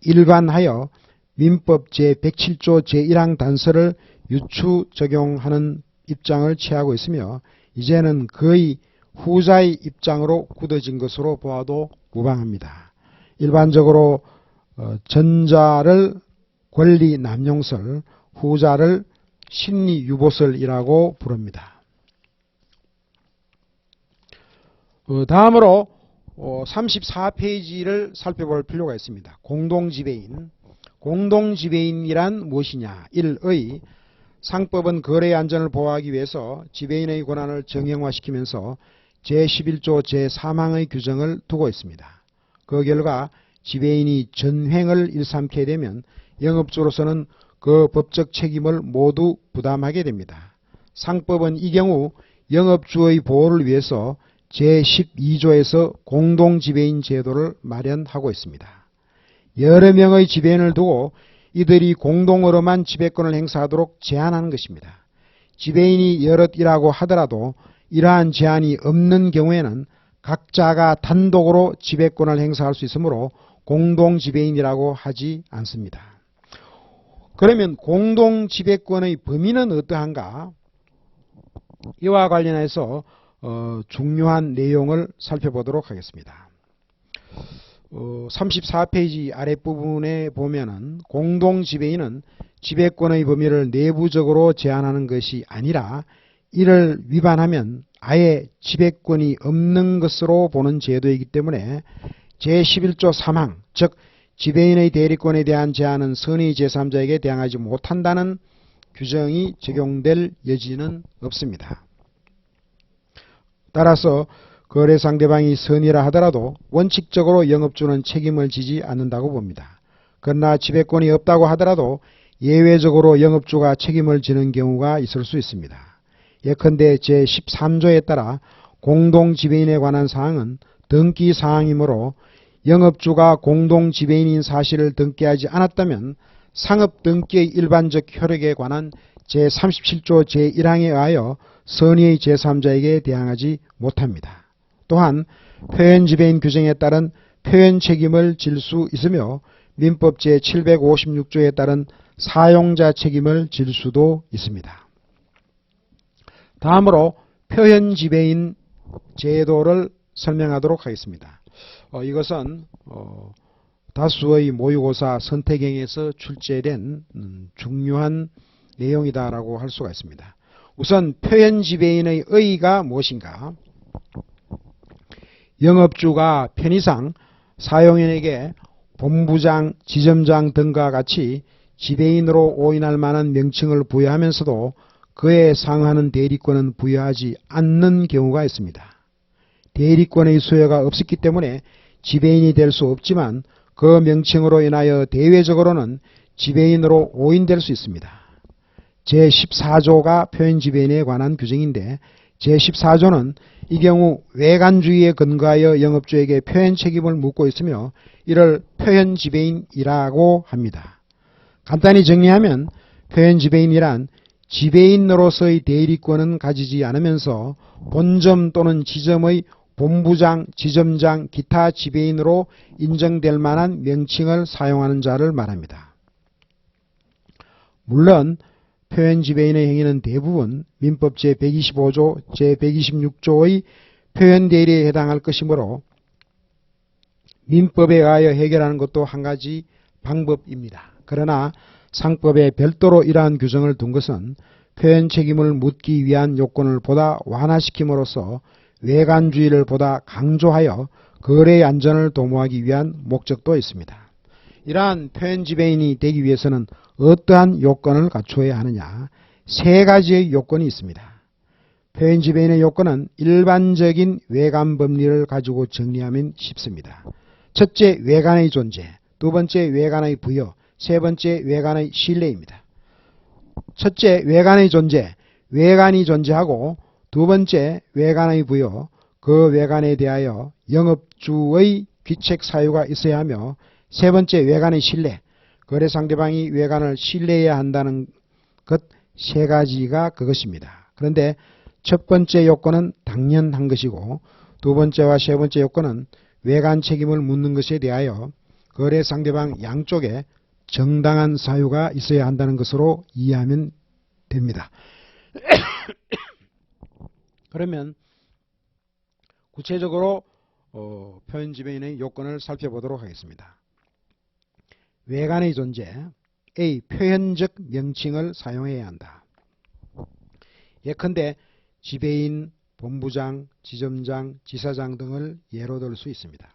일관하여 민법 제107조 제1항 단서를 유추 적용하는 입장을 취하고 있으며 이제는 거의 후자의 입장으로 굳어진 것으로 보아도 무방합니다. 일반적으로 전자를 권리 남용설, 후자를 심리 유보설이라고 부릅니다. 다음으로 34페이지를 살펴볼 필요가 있습니다. 공동지배인. 공동지배인이란 무엇이냐? 1의 상법은 거래의 안전을 보호하기 위해서 지배인의 권한을 정형화시키면서 제11조 제3항의 규정을 두고 있습니다. 그 결과 지배인이 전횡을 일삼게 되면 영업주로서는 그 법적 책임을 모두 부담하게 됩니다. 상법은 이 경우 영업주의 보호를 위해서 제12조에서 공동지배인 제도를 마련하고 있습니다. 여러 명의 지배인을 두고 이들이 공동으로만 지배권을 행사하도록 제한하는 것입니다. 지배인이 여럿이라고 하더라도 이러한 제한이 없는 경우에는 각자가 단독으로 지배권을 행사할 수 있으므로 공동지배인이라고 하지 않습니다. 그러면 공동지배권의 범위는 어떠한가? 이와 관련해서 중요한 내용을 살펴보도록 하겠습니다. 34페이지 아랫부분에 보면은 공동지배인은 지배권의 범위를 내부적으로 제한하는 것이 아니라 이를 위반하면 아예 지배권이 없는 것으로 보는 제도이기 때문에 제11조 3항, 즉 지배인의 대리권에 대한 제한은 선의 제3자에게 대항하지 못한다는 규정이 적용될 여지는 없습니다. 따라서 거래 상대방이 선의라 하더라도 원칙적으로 영업주는 책임을 지지 않는다고 봅니다. 그러나 지배권이 없다고 하더라도 예외적으로 영업주가 책임을 지는 경우가 있을 수 있습니다. 예컨대 제13조에 따라 공동지배인에 관한 사항은 등기 사항이므로 영업주가 공동지배인인 사실을 등기하지 않았다면 상업등기의 일반적 효력에 관한 제37조 제1항에 의하여 선의의 제3자에게 대항하지 못합니다. 또한 표현지배인 규정에 따른 표현책임을 질 수 있으며 민법 제756조에 따른 사용자 책임을 질 수도 있습니다. 다음으로 표현지배인 제도를 설명하도록 하겠습니다. 이것은 다수의 모의고사 선택형에서 출제된 중요한 내용이다라고 할 수가 있습니다. 우선 표현지배인의 의의가 무엇인가? 영업주가 편의상 사용인에게 본부장, 지점장 등과 같이 지배인으로 오인할 만한 명칭을 부여하면서도 그에 상하는 대리권은 부여하지 않는 경우가 있습니다. 대리권의 수요가 없었기 때문에 지배인이 될 수 없지만 그 명칭으로 인하여 대외적으로는 지배인으로 오인될 수 있습니다. 제14조가 표현지배인에 관한 규정인데 제14조는 이 경우 외관주의에 근거하여 영업주에게 표현 책임을 묻고 있으며 이를 표현지배인이라고 합니다. 간단히 정리하면 표현지배인이란 지배인으로서의 대리권은 가지지 않으면서 본점 또는 지점의 본부장, 지점장, 기타 지배인으로 인정될 만한 명칭을 사용하는 자를 말합니다. 물론 표현지배인의 행위는 대부분 민법 제125조, 제126조의 표현대리에 해당할 것이므로 민법에 의하여 해결하는 것도 한 가지 방법입니다. 그러나 상법에 별도로 이러한 규정을 둔 것은 표현 책임을 묻기 위한 요건을 보다 완화시킴으로써 외관주의를 보다 강조하여 거래의 안전을 도모하기 위한 목적도 있습니다. 이러한 표현지배인이 되기 위해서는 어떠한 요건을 갖추어야 하느냐? 세 가지의 요건이 있습니다. 표현지배인의 요건은 일반적인 외관법리를 가지고 정리하면 쉽습니다. 첫째, 외관의 존재. 두 번째, 외관의 부여. 세 번째, 외관의 신뢰입니다. 첫째, 외관의 존재. 외관이 존재하고 두 번째, 외관의 부여. 그 외관에 대하여 영업주의 귀책 사유가 있어야 하며 세 번째, 외관의 신뢰. 거래 상대방이 외관을 신뢰해야 한다는 것 세 가지가 그것입니다. 그런데 첫 번째 요건은 당연한 것이고 두 번째와 세 번째 요건은 외관 책임을 묻는 것에 대하여 거래 상대방 양쪽에 정당한 사유가 있어야 한다는 것으로 이해하면 됩니다. 그러면 구체적으로 표현지배인의 요건을 살펴보도록 하겠습니다. 외관의 존재. A. 표현적 명칭을 사용해야 한다. 예컨대 지배인, 본부장, 지점장, 지사장 등을 예로 들 수 있습니다.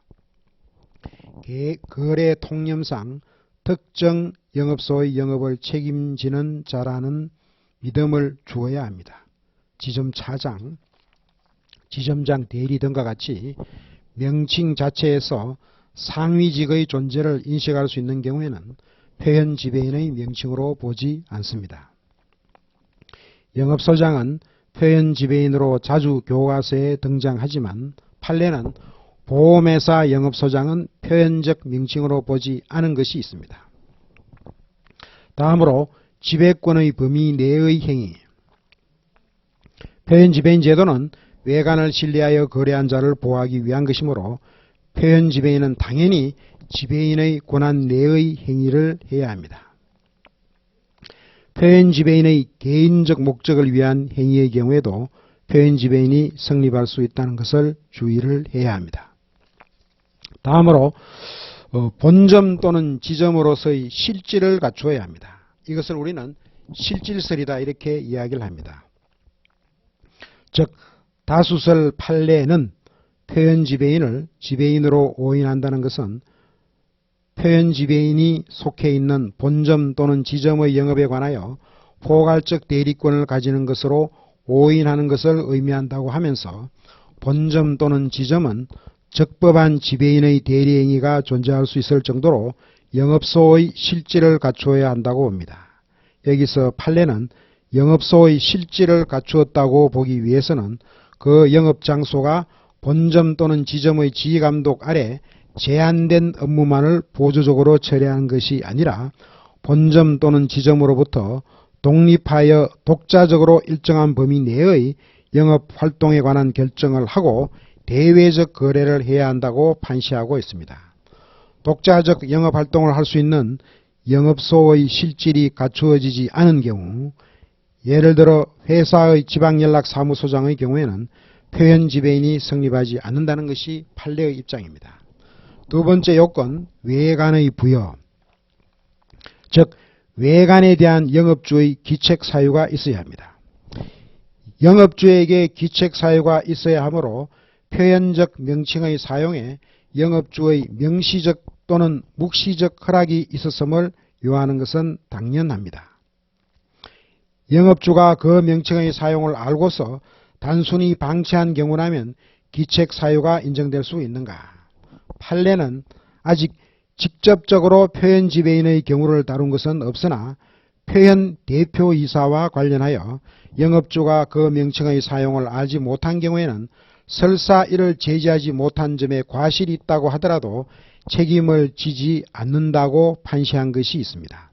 거래 통념상 특정 영업소의 영업을 책임지는 자라는 믿음을 주어야 합니다. 지점차장, 지점장 대리 등과 같이 명칭 자체에서 상위직의 존재를 인식할 수 있는 경우에는 표현지배인의 명칭으로 보지 않습니다. 영업소장은 표현지배인으로 자주 교과서에 등장하지만 판례는 보험회사 영업소장은 표현적 명칭으로 보지 않은 것이 있습니다. 다음으로 지배권의 범위 내의 행위. 표현지배인 제도는 외관을 신뢰하여 거래한 자를 보호하기 위한 것이므로 표현지배인은 당연히 지배인의 권한 내의 행위를 해야 합니다. 표현지배인의 개인적 목적을 위한 행위의 경우에도 표현지배인이 성립할 수 있다는 것을 주의를 해야 합니다. 다음으로 본점 또는 지점으로서의 실질을 갖추어야 합니다. 이것을 우리는 실질설이다 이렇게 이야기를 합니다. 즉 다수설 판례는 표현지배인을 지배인으로 오인한다는 것은 표현지배인이 속해 있는 본점 또는 지점의 영업에 관하여 포괄적 대리권을 가지는 것으로 오인하는 것을 의미한다고 하면서 본점 또는 지점은 적법한 지배인의 대리행위가 존재할 수 있을 정도로 영업소의 실질을 갖추어야 한다고 봅니다. 여기서 판례는 영업소의 실질을 갖추었다고 보기 위해서는 그 영업장소가 본점 또는 지점의 지휘감독 아래 제한된 업무만을 보조적으로 처리하는 것이 아니라 본점 또는 지점으로부터 독립하여 독자적으로 일정한 범위 내의 영업활동에 관한 결정을 하고 대외적 거래를 해야 한다고 판시하고 있습니다. 독자적 영업활동을 할 수 있는 영업소의 실질이 갖추어지지 않은 경우, 예를 들어 회사의 지방연락사무소장의 경우에는 표현지배인이 성립하지 않는다는 것이 판례의 입장입니다. 두 번째 요건, 외관의 부여. 즉 외관에 대한 영업주의 기책사유가 있어야 합니다. 영업주에게 기책사유가 있어야 하므로 표현적 명칭의 사용에 영업주의 명시적 또는 묵시적 허락이 있었음을 요하는 것은 당연합니다. 영업주가 그 명칭의 사용을 알고서 단순히 방치한 경우라면 기책 사유가 인정될 수 있는가? 판례는 아직 직접적으로 표현 지배인의 경우를 다룬 것은 없으나 표현 대표이사와 관련하여 영업주가 그 명칭의 사용을 알지 못한 경우에는 설사 이를 제지하지 못한 점에 과실이 있다고 하더라도 책임을 지지 않는다고 판시한 것이 있습니다.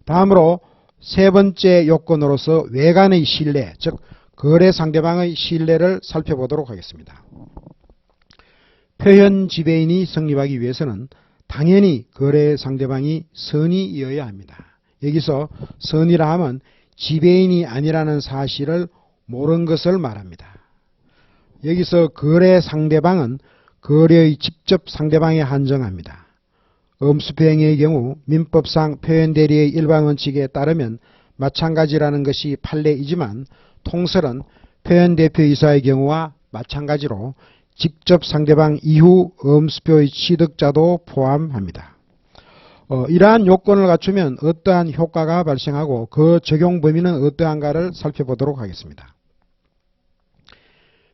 다음으로 세 번째 요건으로서 외관의 신뢰, 즉 거래 상대방의 신뢰를 살펴보도록 하겠습니다. 표현 지배인이 성립하기 위해서는 당연히 거래 상대방이 선의이어야 합니다. 여기서 선의라 하면 지배인이 아니라는 사실을 모르는 것을 말합니다. 여기서 거래 상대방은 거래의 직접 상대방에 한정합니다. 엄수표행위의 경우 민법상 표현대리의 일반 원칙에 따르면 마찬가지라는 것이 판례이지만 통설은 표현대표이사의 경우와 마찬가지로 직접 상대방 이후 엄수표의 취득자도 포함합니다. 이러한 요건을 갖추면 어떠한 효과가 발생하고 그 적용 범위는 어떠한가를 살펴보도록 하겠습니다.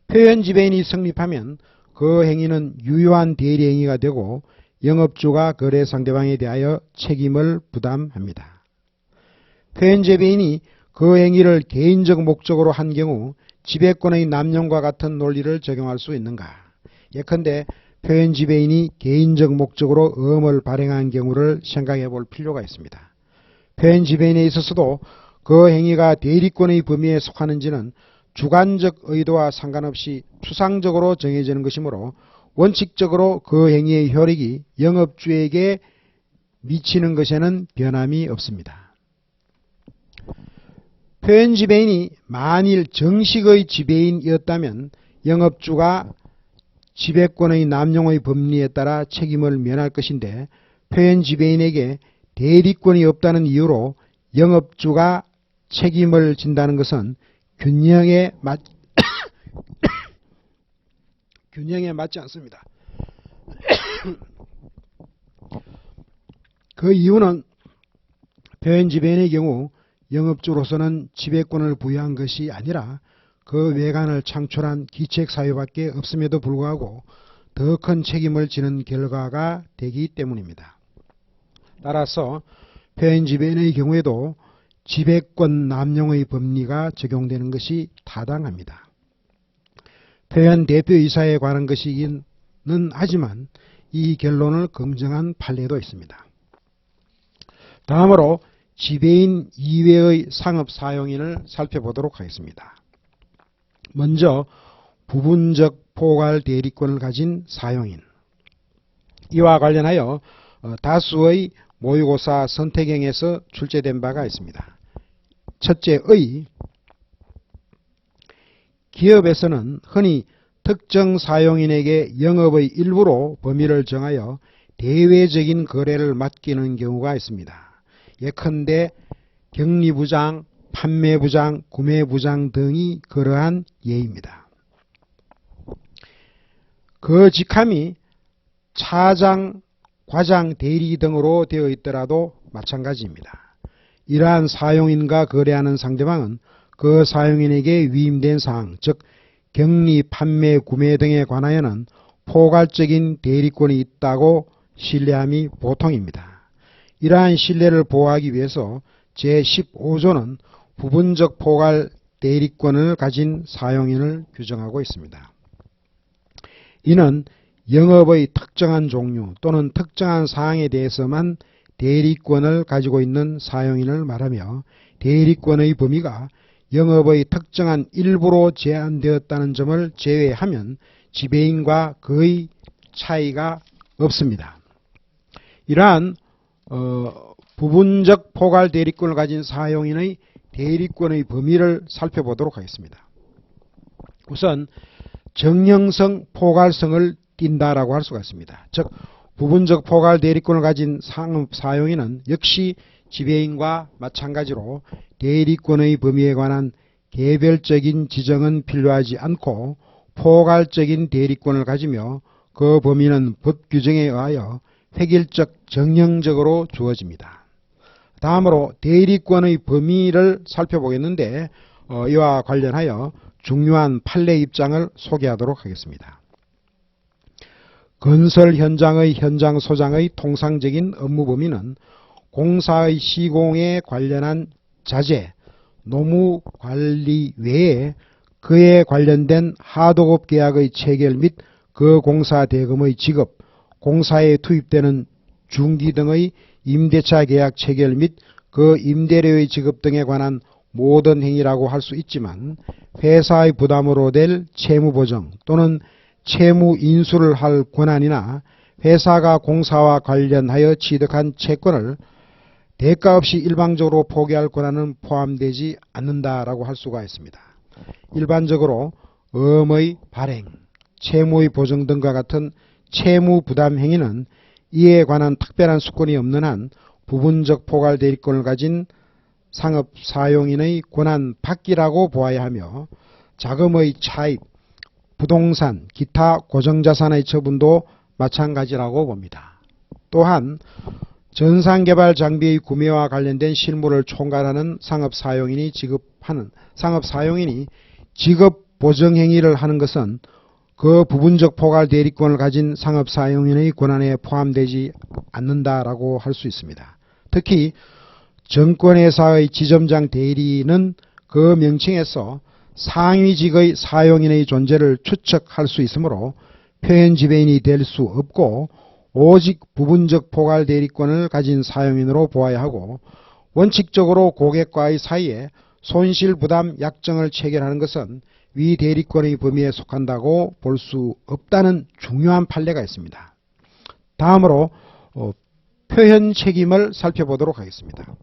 표현 지배인이 성립하면 그 행위는 유효한 대리 행위가 되고 영업주가 거래 상대방에 대하여 책임을 부담합니다. 표현 지배인이 그 행위를 개인적 목적으로 한 경우 지배권의 남용과 같은 논리를 적용할 수 있는가? 예컨대 표현 지배인이 개인적 목적으로 엄을 발행한 경우를 생각해 볼 필요가 있습니다. 표현 지배인에 있어서도 그 행위가 대리권의 범위에 속하는지는 주관적 의도와 상관없이 추상적으로 정해지는 것이므로 원칙적으로 그 행위의 효력이 영업주에게 미치는 것에는 변함이 없습니다. 표현 지배인이 만일 정식의 지배인이었다면 영업주가 지배권의 남용의 법리에 따라 책임을 면할 것인데 표현 지배인에게 대리권이 없다는 이유로 영업주가 책임을 진다는 것은 균형에 맞지 않습니다. 그 이유는 표현 지배인의 경우 영업주로서는 지배권을 부여한 것이 아니라 그 외관을 창출한 기책 사유밖에 없음에도 불구하고 더 큰 책임을 지는 결과가 되기 때문입니다. 따라서 표현 지배인의 경우에도 지배권 남용의 법리가 적용되는 것이 타당합니다. 표현 대표이사에 관한 것이기는 하지만 이 결론을 긍정한 판례도 있습니다. 다음으로 지배인 이외의 상업사용인을 살펴보도록 하겠습니다. 먼저 부분적 포괄 대리권을 가진 사용인. 이와 관련하여 다수의 모의고사 선택형에서 출제된 바가 있습니다. 첫째의 기업에서는 흔히 특정 사용인에게 영업의 일부로 범위를 정하여 대외적인 거래를 맡기는 경우가 있습니다. 예컨대 격리부장, 판매부장, 구매부장 등이 그러한 예입니다. 그 직함이 차장, 과장, 대리 등으로 되어 있더라도 마찬가지입니다. 이러한 사용인과 거래하는 상대방은 그 사용인에게 위임된 사항, 즉 격리, 판매, 구매 등에 관하여는 포괄적인 대리권이 있다고 신뢰함이 보통입니다. 이러한 신뢰를 보호하기 위해서 제15조는 부분적 포괄 대리권을 가진 사용인을 규정하고 있습니다. 이는 영업의 특정한 종류 또는 특정한 사항에 대해서만 대리권을 가지고 있는 사용인을 말하며 대리권의 범위가 영업의 특정한 일부로 제한되었다는 점을 제외하면 지배인과 거의 차이가 없습니다. 이러한 부분적 포괄 대리권을 가진 사용인의 대리권의 범위를 살펴보도록 하겠습니다. 우선 정형성, 포괄성을 띈다라고 할 수가 있습니다. 즉 부분적 포괄 대리권을 가진 상업 사용인은 역시 지배인과 마찬가지로 대리권의 범위에 관한 개별적인 지정은 필요하지 않고 포괄적인 대리권을 가지며 그 범위는 법 규정에 의하여 획일적 정령적으로 주어집니다. 다음으로 대리권의 범위를 살펴보겠는데 이와 관련하여 중요한 판례 입장을 소개하도록 하겠습니다. 건설 현장의 현장 소장의 통상적인 업무 범위는 공사의 시공에 관련한 자재, 노무 관리 외에 그에 관련된 하도급 계약의 체결 및 그 공사 대금의 지급, 공사에 투입되는 중기 등의 임대차 계약 체결 및 그 임대료의 지급 등에 관한 모든 행위라고 할 수 있지만 회사의 부담으로 될 채무 보정 또는 채무 인수를 할 권한이나 회사가 공사와 관련하여 취득한 채권을 대가 없이 일방적으로 포기할 권한은 포함되지 않는다라고 할 수가 있습니다. 일반적으로 엄의 발행, 채무의 보정 등과 같은 채무 부담 행위는 이에 관한 특별한 수권이 없는 한 부분적 포괄 대리권을 가진 상업 사용인의 권한 밖이라고 보아야 하며 자금의 차입, 부동산, 기타 고정자산의 처분도 마찬가지라고 봅니다. 또한 전상개발 장비의 구매와 관련된 실무를 총괄하는 상업사용인이 지급 보정 행위를 하는 것은 그 부분적 포괄 대리권을 가진 상업사용인의 권한에 포함되지 않는다라고 할 수 있습니다. 특히 정권회사의 지점장 대리는 그 명칭에서 상위직의 사용인의 존재를 추측할 수 있으므로 표현 지배인이 될 수 없고 오직 부분적 포괄 대리권을 가진 사용인으로 보아야 하고 원칙적으로 고객과의 사이에 손실부담 약정을 체결하는 것은 위 대리권의 범위에 속한다고 볼 수 없다는 중요한 판례가 있습니다. 다음으로 표현 책임을 살펴보도록 하겠습니다.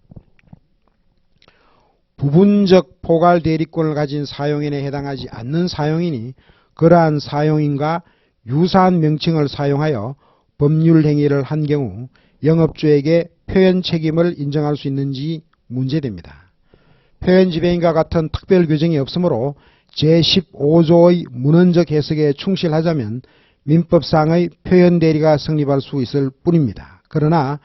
부분적 포괄 대리권을 가진 사용인에 해당하지 않는 사용인이 그러한 사용인과 유사한 명칭을 사용하여 법률 행위를 한 경우 영업주에게 표현 책임을 인정할 수 있는지 문제됩니다. 표현 지배인과 같은 특별 규정이 없으므로 제15조의 문헌적 해석에 충실하자면 민법상의 표현 대리가 성립할 수 있을 뿐입니다. 그러나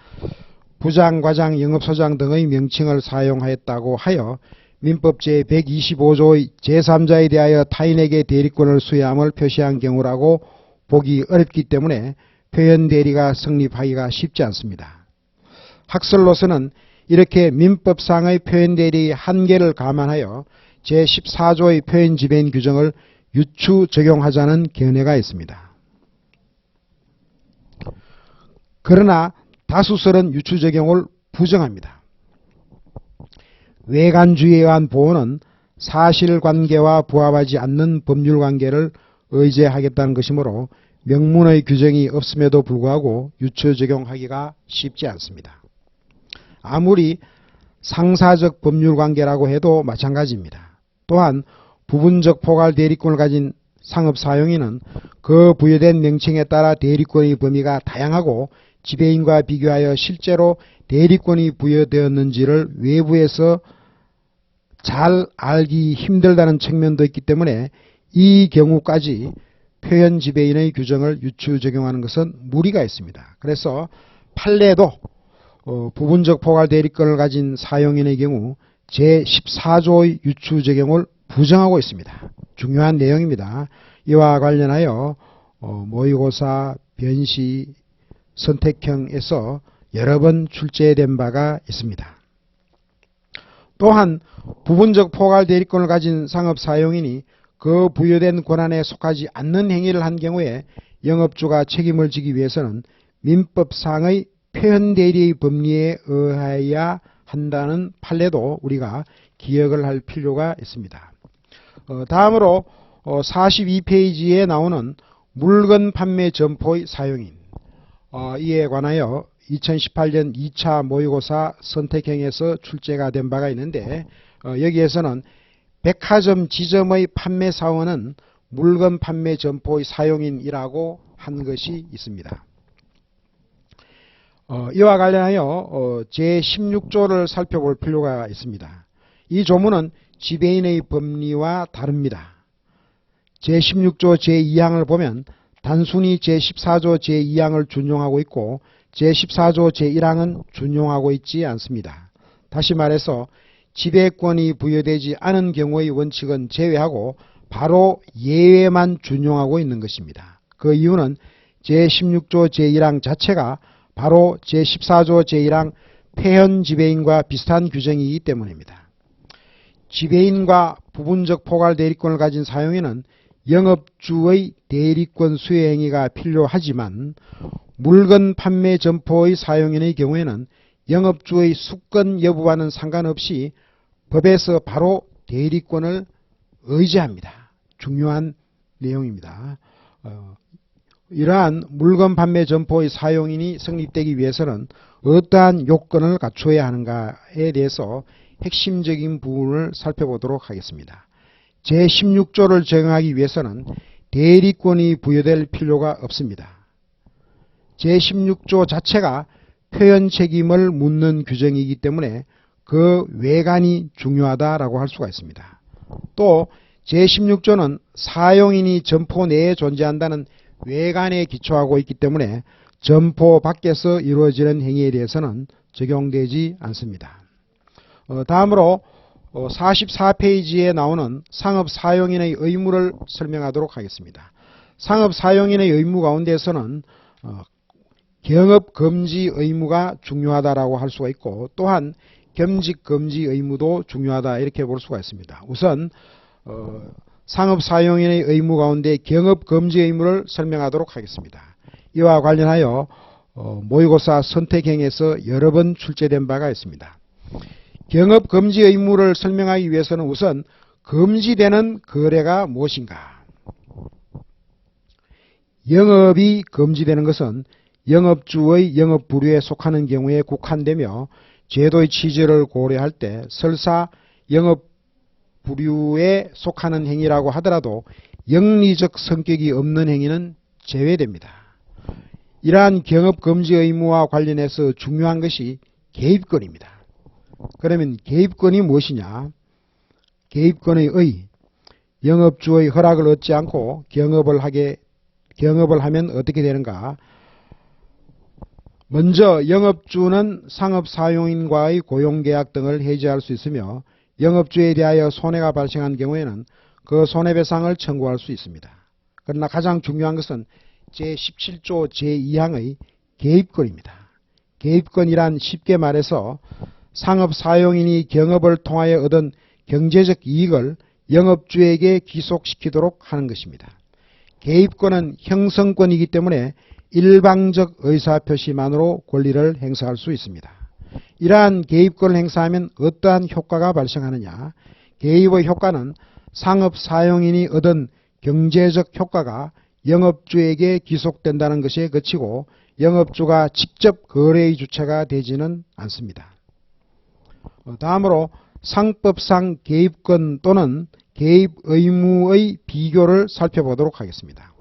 부장, 과장, 영업소장 등의 명칭을 사용하였다고 하여 민법 제125조의 제3자에 대하여 타인에게 대리권을 수여함을 표시한 경우라고 보기 어렵기 때문에 표현 대리가 성립하기가 쉽지 않습니다. 학설로서는 이렇게 민법상의 표현 대리의 한계를 감안하여 제14조의 표현 지배인 규정을 유추 적용하자는 견해가 있습니다. 그러나 다수설은 유추 적용을 부정합니다. 외관주의에 의한 보호는 사실관계와 부합하지 않는 법률관계를 의제하겠다는 것이므로 명문의 규정이 없음에도 불구하고 유추 적용하기가 쉽지 않습니다. 아무리 상사적 법률관계라고 해도 마찬가지입니다. 또한 부분적 포괄 대리권을 가진 상업사용인은 그 부여된 명칭에 따라 대리권의 범위가 다양하고 지배인과 비교하여 실제로 대리권이 부여되었는지를 외부에서 잘 알기 힘들다는 측면도 있기 때문에 이 경우까지 표현 지배인의 규정을 유추 적용하는 것은 무리가 있습니다. 그래서 판례도 부분적 포괄 대리권을 가진 사용인의 경우 제14조의 유추 적용을 부정하고 있습니다. 중요한 내용입니다. 이와 관련하여 모의고사, 변시, 선택형에서 여러 번 출제된 바가 있습니다. 또한 부분적 포괄 대리권을 가진 상업사용인이 그 부여된 권한에 속하지 않는 행위를 한 경우에 영업주가 책임을 지기 위해서는 민법상의 표현 대리의 법리에 의하여야 한다는 판례도 우리가 기억을 할 필요가 있습니다. 다음으로 42페이지에 나오는 물건 판매 점포의 사용인, 이에 관하여 2018년 2차 모의고사 선택형에서 출제가 된 바가 있는데 여기에서는 백화점 지점의 판매 사원은 물건 판매 점포의 사용인이라고 한 것이 있습니다. 이와 관련하여 제16조를 살펴볼 필요가 있습니다. 이 조문은 지배인의 법리와 다릅니다. 제16조 제2항을 보면 단순히 제14조 제2항을 준용하고 있고 제14조 제1항은 준용하고 있지 않습니다. 다시 말해서 지배권이 부여되지 않은 경우의 원칙은 제외하고 바로 예외만 준용하고 있는 것입니다. 그 이유는 제16조 제1항 자체가 바로 제14조 제1항 폐현 지배인과 비슷한 규정이기 때문입니다. 지배인과 부분적 포괄 대리권을 가진 사용인은 영업주의 대리권 수혜 행위가 필요하지만 물건 판매 점포의 사용인의 경우에는 영업주의 수권 여부와는 상관없이 법에서 바로 대리권을 의지합니다. 중요한 내용입니다. 이러한 물건 판매 점포의 사용인이 성립되기 위해서는 어떠한 요건을 갖추어야 하는가에 대해서 핵심적인 부분을 살펴보도록 하겠습니다. 제16조를 적용하기 위해서는 대리권이 부여될 필요가 없습니다. 제16조 자체가 표현 책임을 묻는 규정이기 때문에 그 외관이 중요하다라고 할 수가 있습니다. 또 제16조는 사용인이 점포 내에 존재한다는 외관에 기초하고 있기 때문에 점포 밖에서 이루어지는 행위에 대해서는 적용되지 않습니다. 다음으로 44페이지에 나오는 상업사용인의 의무를 설명하도록 하겠습니다. 상업사용인의 의무 가운데서는 경업금지 의무가 중요하다라고 할 수가 있고 또한 겸직금지 의무도 중요하다 이렇게 볼 수가 있습니다. 우선 상업사용인의 의무 가운데 경업금지 의무를 설명하도록 하겠습니다. 이와 관련하여 모의고사 선택행에서 여러 번 출제된 바가 있습니다. 경업금지 의무를 설명하기 위해서는 우선 금지되는 거래가 무엇인가? 영업이 금지되는 것은 영업주의 영업부류에 속하는 경우에 국한되며 제도의 취지를 고려할 때 설사 영업부류에 속하는 행위라고 하더라도 영리적 성격이 없는 행위는 제외됩니다. 이러한 경업금지 의무와 관련해서 중요한 것이 개입권입니다. 그러면 개입권이 무엇이냐? 개입권의 의, 영업주의 허락을 얻지 않고 경업을 하면 어떻게 되는가? 먼저 영업주는 상업사용인과의 고용계약 등을 해지할 수 있으며 영업주에 대하여 손해가 발생한 경우에는 그 손해배상을 청구할 수 있습니다. 그러나 가장 중요한 것은 제17조 제2항의 개입권입니다. 개입권이란 쉽게 말해서 상업사용인이 경업을 통하여 얻은 경제적 이익을 영업주에게 귀속시키도록 하는 것입니다. 개입권은 형성권이기 때문에 일방적 의사표시만으로 권리를 행사할 수 있습니다. 이러한 개입권을 행사하면 어떠한 효과가 발생하느냐? 개입의 효과는 상업사용인이 얻은 경제적 효과가 영업주에게 귀속된다는 것에 그치고 영업주가 직접 거래의 주체가 되지는 않습니다. 다음으로 상법상 개입권 또는 개입 의무의 비교를 살펴보도록 하겠습니다.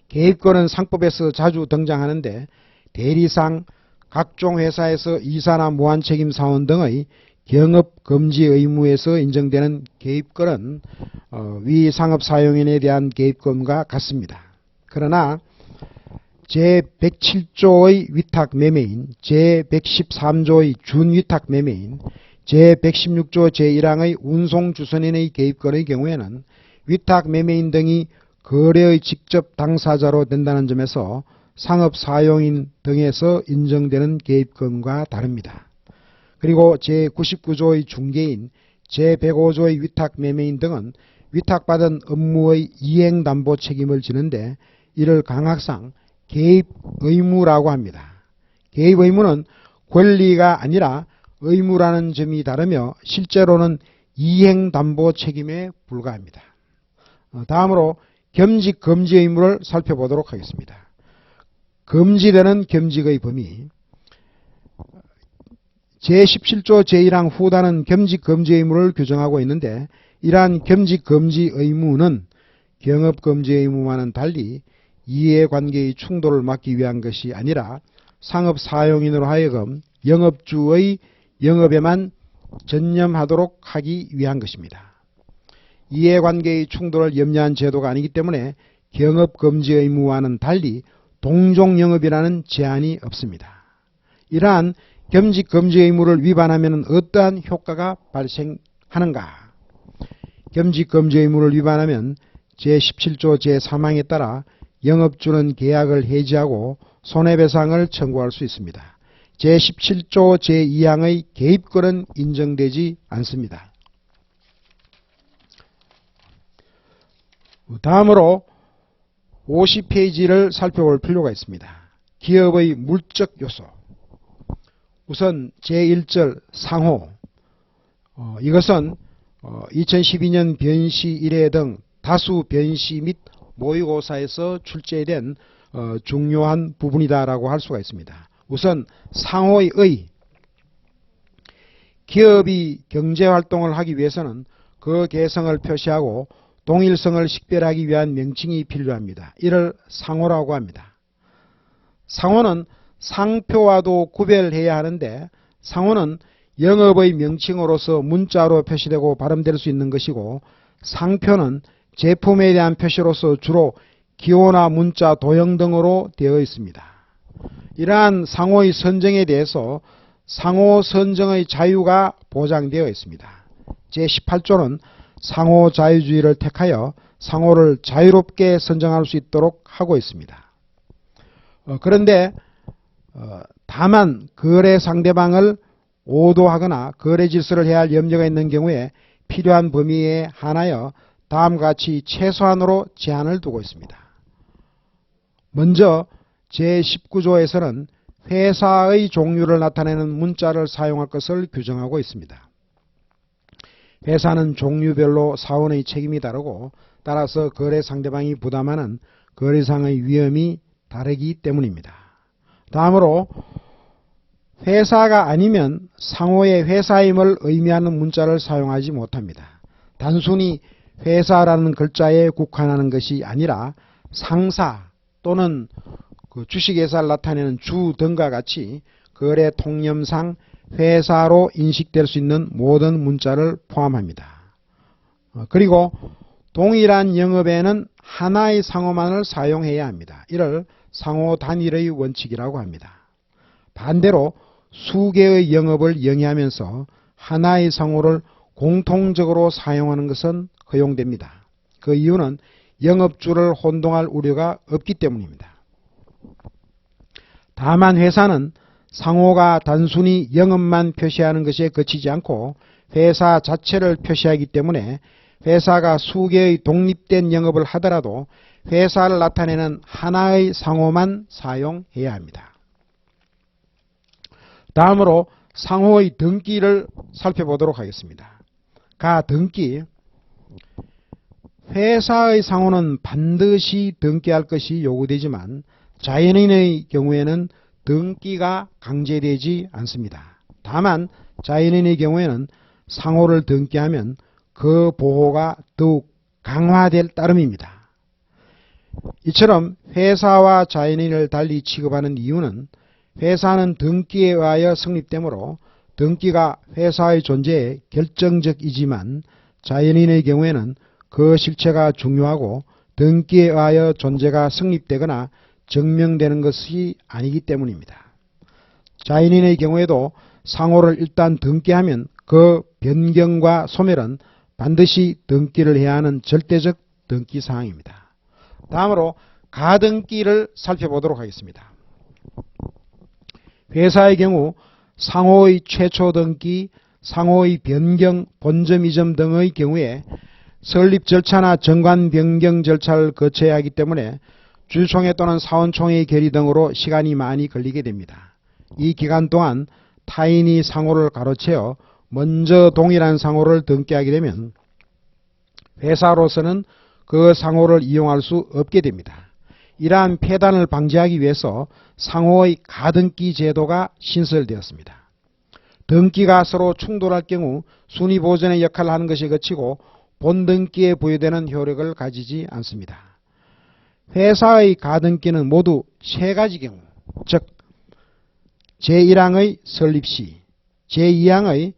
개입권은 상법에서 자주 등장하는데 대리상, 각종 회사에서 이사나 무한책임사원 등의 경업금지 의무에서 인정되는 개입권은 위 상업사용인에 대한 개입권과 같습니다. 그러나 제107조의 위탁매매인, 제113조의 준위탁매매인, 제116조 제1항의 운송주선인의 개입권의 경우에는 위탁매매인 등이 거래의 직접 당사자로 된다는 점에서 상업사용인 등에서 인정되는 개입권과 다릅니다. 그리고 제99조의 중개인, 제105조의 위탁매매인 등은 위탁받은 업무의 이행담보 책임을 지는데 이를 강학상 개입 의무라고 합니다. 개입 의무는 권리가 아니라 의무라는 점이 다르며 실제로는 이행담보 책임에 불과합니다. 다음으로 겸직 금지 의무를 살펴보도록 하겠습니다. 금지되는 겸직의 범위, 제17조 제1항 후단은 겸직 금지 의무를 규정하고 있는데 이러한 겸직 금지 의무는 경업 금지 의무와는 달리 이해관계의 충돌을 막기 위한 것이 아니라 상업사용인으로 하여금 영업주의 영업에만 전념하도록 하기 위한 것입니다. 이해관계의 충돌을 염려한 제도가 아니기 때문에 경업금지 의무와는 달리 동종영업이라는 제한이 없습니다. 이러한 겸직금지 의무를 위반하면 어떠한 효과가 발생하는가? 겸직금지 의무를 위반하면 제17조 제3항에 따라 영업주는 계약을 해지하고 손해배상을 청구할 수 있습니다. 제17조 제2항의 개입권은 인정되지 않습니다. 다음으로 50페이지를 살펴볼 필요가 있습니다. 기업의 물적 요소. 우선 제1절 상호. 이것은 2012년 변시 1회 등 다수 변시 및 모의고사에서 출제된 중요한 부분이다라고 할 수가 있습니다. 우선 상호의 의. 기업이 경제활동을 하기 위해서는 그 개성을 표시하고 동일성을 식별하기 위한 명칭이 필요합니다. 이를 상호라고 합니다. 상호는 상표와도 구별해야 하는데 상호는 영업의 명칭으로서 문자로 표시되고 발음될 수 있는 것이고 상표는 제품에 대한 표시로서 주로 기호나 문자, 도형 등으로 되어 있습니다. 이러한 상호의 선정에 대해서 상호 선정의 자유가 보장되어 있습니다. 제18조는 상호 자유주의를 택하여 상호를 자유롭게 선정할 수 있도록 하고 있습니다. 그런데 다만 거래 상대방을 오도하거나 거래 질서를 해야 할 염려가 있는 경우에 필요한 범위에 한하여 다음과 같이 최소한으로 제한을 두고 있습니다. 먼저 제19조에서는 회사의 종류를 나타내는 문자를 사용할 것을 규정하고 있습니다. 회사는 종류별로 사원의 책임이 다르고 따라서 거래 상대방이 부담하는 거래상의 위험이 다르기 때문입니다. 다음으로 회사가 아니면 상호의 회사임을 의미하는 문자를 사용하지 못합니다. 단순히 회사라는 글자에 국한하는 것이 아니라 상사 또는 주식회사를 나타내는 주 등과 같이 거래 통념상 회사로 인식될 수 있는 모든 문자를 포함합니다. 그리고 동일한 영업에는 하나의 상호만을 사용해야 합니다. 이를 상호 단일의 원칙이라고 합니다. 반대로 수개의 영업을 영위하면서 하나의 상호를 공통적으로 사용하는 것은 허용됩니다. 그 이유는 영업주를 혼동할 우려가 없기 때문입니다. 다만 회사는 상호가 단순히 영업만 표시하는 것에 그치지 않고 회사 자체를 표시하기 때문에 회사가 수개의 독립된 영업을 하더라도 회사를 나타내는 하나의 상호만 사용해야 합니다. 다음으로 상호의 등기를 살펴보도록 하겠습니다. 등기. 회사의 상호는 반드시 등기할 것이 요구되지만 자연인의 경우에는 등기가 강제되지 않습니다. 다만 자연인의 경우에는 상호를 등기하면 그 보호가 더욱 강화될 따름입니다. 이처럼 회사와 자연인을 달리 취급하는 이유는 회사는 등기에 의하여 성립되므로 등기가 회사의 존재에 결정적이지만 자연인의 경우에는 그 실체가 중요하고 등기에 의하여 존재가 성립되거나 증명되는 것이 아니기 때문입니다. 자연인의 경우에도 상호를 일단 등기하면 그 변경과 소멸은 반드시 등기를 해야 하는 절대적 등기 사항입니다. 다음으로 가등기를 살펴보도록 하겠습니다. 회사의 경우 상호의 최초 등기, 상호의 변경, 본점 이점 등의 경우에 설립 절차나 정관 변경 절차를 거쳐야 하기 때문에 주주총회 또는 사원총회의 결의 등으로 시간이 많이 걸리게 됩니다. 이 기간 동안 타인이 상호를 가로채어 먼저 동일한 상호를 등기하게 되면 회사로서는 그 상호를 이용할 수 없게 됩니다. 이러한 폐단을 방지하기 위해서 상호의 가등기 제도가 신설되었습니다. 등기가 서로 충돌할 경우 순위보전의 역할을 하는 것이 그치고 본등기에 부여되는 효력을 가지지 않습니다. 회사의 가등기는 모두 세 가지 경우, 즉 제1항의 설립시, 제2항의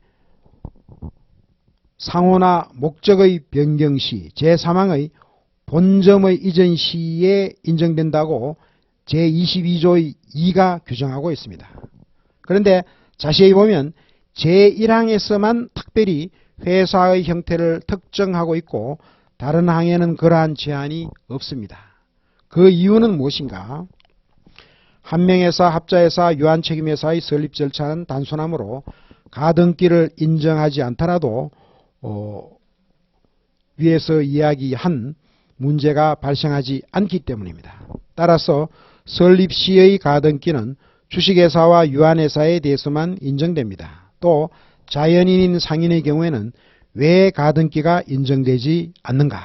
상호나 목적의 변경시, 제3항의 본점의 이전 시에 인정된다고 제22조의 2가 규정하고 있습니다. 그런데 자세히 보면 제1항에서만 특별히 회사의 형태를 특정하고 있고 다른 항에는 그러한 제한이 없습니다. 그 이유는 무엇인가? 한명회사, 합자회사, 유한책임회사의 설립 절차는 단순하므로 가등기를 인정하지 않더라도 위에서 이야기한 문제가 발생하지 않기 때문입니다. 따라서 설립 시의 가등기는 주식회사와 유한회사에 대해서만 인정됩니다. 또 자연인인 상인의 경우에는 왜 가등기가 인정되지 않는가?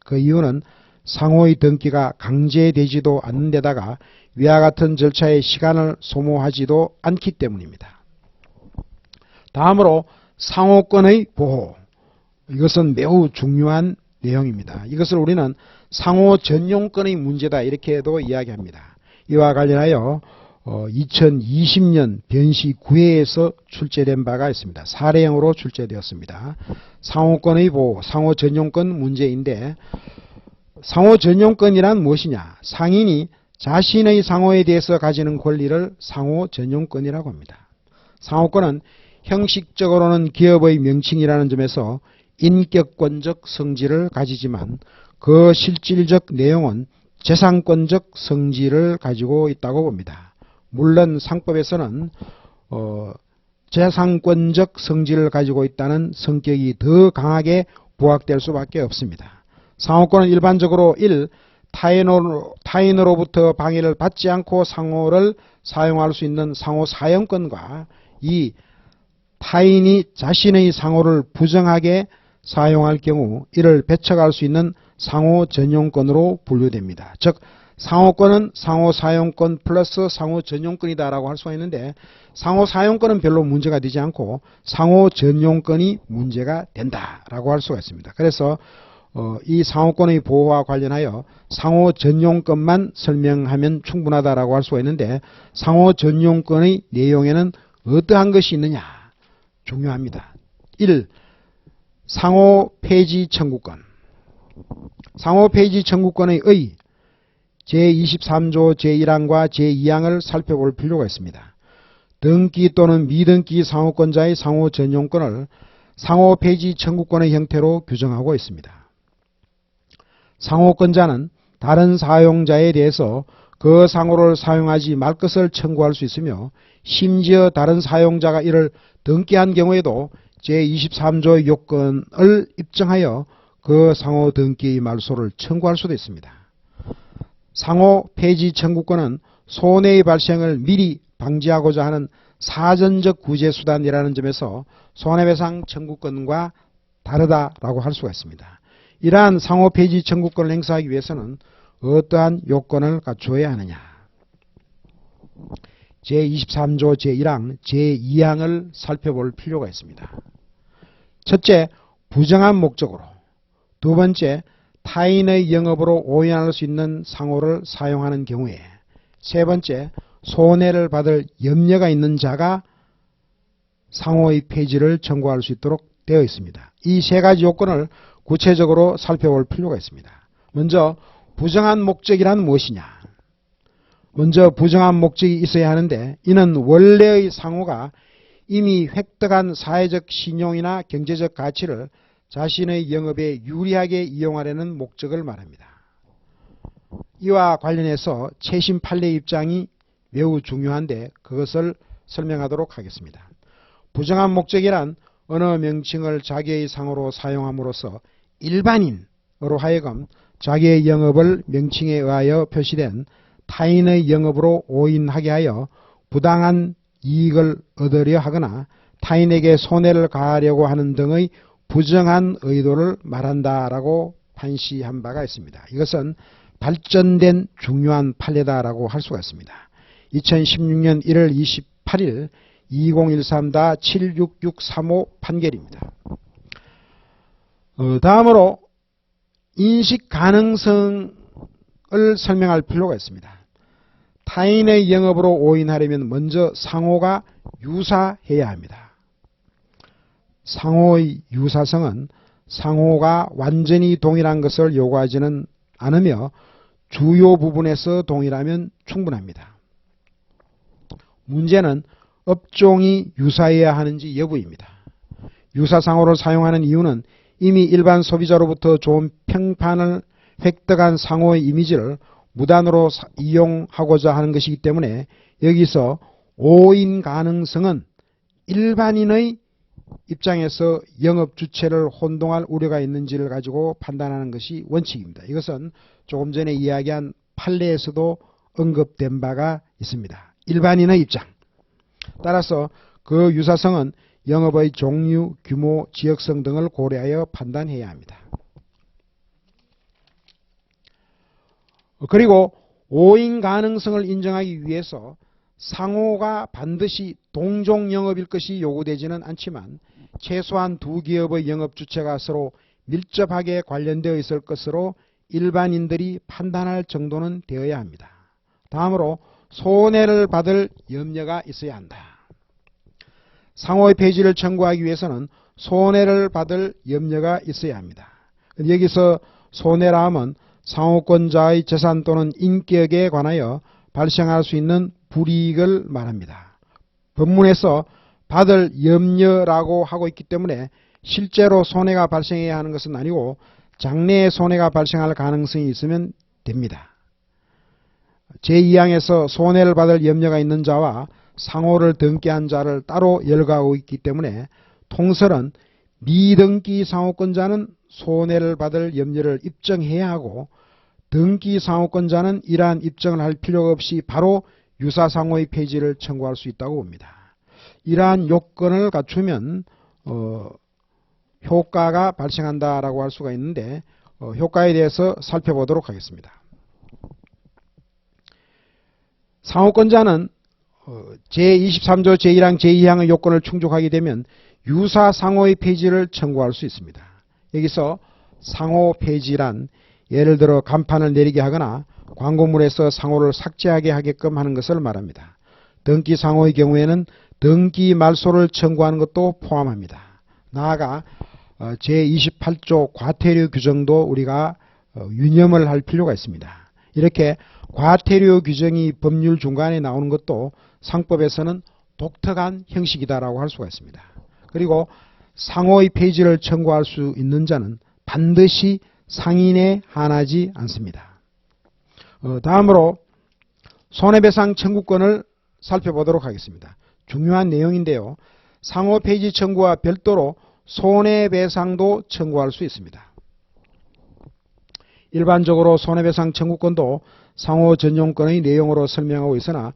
그 이유는 상호의 등기가 강제되지도 않는 데다가 위와 같은 절차에 시간을 소모하지도 않기 때문입니다. 다음으로 상호권의 보호. 이것은 매우 중요한 내용입니다. 이것을 우리는 상호 전용권의 문제다 이렇게도 이야기합니다. 이와 관련하여 2020년 변시 9회에서 출제된 바가 있습니다. 사례형으로 출제되었습니다. 상호권의 보호, 상호 전용권 문제인데 상호 전용권이란 무엇이냐? 상인이 자신의 상호에 대해서 가지는 권리를 상호 전용권이라고 합니다. 상호권은 형식적으로는 기업의 명칭이라는 점에서 인격권적 성질을 가지지만 그 실질적 내용은 재산권적 성질을 가지고 있다고 봅니다. 물론 상법에서는 재산권적 성질을 가지고 있다는 성격이 더 강하게 부각될 수밖에 없습니다. 상호권은 일반적으로 1. 타인으로부터 방해를 받지 않고 상호를 사용할 수 있는 상호 사용권과 2. 타인이 자신의 상호를 부정하게 사용할 경우 이를 배척할 수 있는 상호 전용권으로 분류됩니다. 즉 상호권은 상호 사용권 플러스 상호 전용권이다 라고 할 수가 있는데 상호 사용권은 별로 문제가 되지 않고 상호 전용권이 문제가 된다 라고 할 수가 있습니다. 그래서 이 상호권의 보호와 관련하여 상호 전용권만 설명하면 충분하다라고 할 수가 있는데 상호 전용권의 내용에는 어떠한 것이 있느냐 중요합니다. 1. 상호 폐지 청구권. 상호 폐지 청구권의 제23조 제1항과 제2항을 살펴볼 필요가 있습니다. 등기 또는 미등기 상호권자의 상호 전용권을 상호 폐지 청구권의 형태로 규정하고 있습니다. 상호권자는 다른 사용자에 대해서 그 상호를 사용하지 말 것을 청구할 수 있으며 심지어 다른 사용자가 이를 등기한 경우에도 제23조의 요건을 입증하여 그 상호 등기의 말소를 청구할 수도 있습니다. 상호 폐지 청구권은 손해의 발생을 미리 방지하고자 하는 사전적 구제 수단이라는 점에서 손해배상 청구권과 다르다라고 할 수가 있습니다. 이러한 상호 폐지 청구권을 행사하기 위해서는 어떠한 요건을 갖추어야 하느냐. 제23조 제1항, 제2항을 살펴볼 필요가 있습니다. 첫째, 부정한 목적으로. 두 번째, 타인의 영업으로 오인할 수 있는 상호를 사용하는 경우에. 세 번째, 손해를 받을 염려가 있는 자가 상호의 폐지를 청구할 수 있도록 되어 있습니다. 이 세 가지 요건을 구체적으로 살펴볼 필요가 있습니다. 먼저 부정한 목적이란 무엇이냐. 먼저 부정한 목적이 있어야 하는데 이는 원래의 상호가 이미 획득한 사회적 신용이나 경제적 가치를 자신의 영업에 유리하게 이용하려는 목적을 말합니다. 이와 관련해서 최신 판례 입장이 매우 중요한데 그것을 설명하도록 하겠습니다. 부정한 목적이란 어느 명칭을 자기의 상호로 사용함으로써 일반인으로 하여금 자기의 영업을 명칭에 의하여 표시된 타인의 영업으로 오인하게 하여 부당한 이익을 얻으려 하거나 타인에게 손해를 가하려고 하는 등의 부정한 의도를 말한다라고 판시한 바가 있습니다. 이것은 발전된 중요한 판례다라고 할 수가 있습니다. 2016년 1월 28일 2013-76635 판결입니다. 다음으로 인식 가능성을 설명할 필요가 있습니다. 타인의 영업으로 오인하려면 먼저 상호가 유사해야 합니다. 상호의 유사성은 상호가 완전히 동일한 것을 요구하지는 않으며 주요 부분에서 동일하면 충분합니다. 문제는 업종이 유사해야 하는지 여부입니다. 유사상호를 사용하는 이유는 이미 일반 소비자로부터 좋은 평판을 획득한 상호의 이미지를 무단으로 이용하고자 하는 것이기 때문에 여기서 오인 가능성은 일반인의 입장에서 영업 주체를 혼동할 우려가 있는지를 가지고 판단하는 것이 원칙입니다. 이것은 조금 전에 이야기한 판례에서도 언급된 바가 있습니다. 일반인의 입장. 따라서 그 유사성은 영업의 종류, 규모, 지역성 등을 고려하여 판단해야 합니다. 그리고 오인 가능성을 인정하기 위해서 상호가 반드시 동종 영업일 것이 요구되지는 않지만 최소한 두 기업의 영업 주체가 서로 밀접하게 관련되어 있을 것으로 일반인들이 판단할 정도는 되어야 합니다. 다음으로 손해를 받을 염려가 있어야 한다. 상호의 폐지를 청구하기 위해서는 손해를 받을 염려가 있어야 합니다. 여기서 손해라 하면 상호권자의 재산 또는 인격에 관하여 발생할 수 있는 불이익을 말합니다. 법문에서 받을 염려라고 하고 있기 때문에 실제로 손해가 발생해야 하는 것은 아니고 장래에 손해가 발생할 가능성이 있으면 됩니다. 제2항에서 손해를 받을 염려가 있는 자와 상호를 등기한 자를 따로 열거하고 있기 때문에 통설은 미등기 상호권자는 손해를 받을 염려를 입증해야 하고 등기 상호권자는 이러한 입증을 할 필요가 없이 바로 유사상호의 폐지를 청구할 수 있다고 봅니다. 이러한 요건을 갖추면 효과가 발생한다라고 할 수가 있는데 효과에 대해서 살펴보도록 하겠습니다. 상호권자는 제23조 제1항 제2항의 요건을 충족하게 되면 유사상호의 폐지를 청구할 수 있습니다. 여기서 상호 폐지란 예를 들어 간판을 내리게 하거나 광고물에서 상호를 삭제하게 하게끔 하는 것을 말합니다. 등기 상호의 경우에는 등기 말소를 청구하는 것도 포함합니다. 나아가 제28조 과태료 규정도 우리가 유념을 할 필요가 있습니다. 이렇게 과태료 규정이 법률 중간에 나오는 것도 상법에서는 독특한 형식이다라고 할 수가 있습니다. 그리고 상호의 폐지를 청구할 수 있는 자는 반드시 상인에 한하지 않습니다. 다음으로 손해배상 청구권을 살펴보도록 하겠습니다. 중요한 내용인데요. 상호 폐지 청구와 별도로 손해배상도 청구할 수 있습니다. 일반적으로 손해배상 청구권도 상호 전용권의 내용으로 설명하고 있으나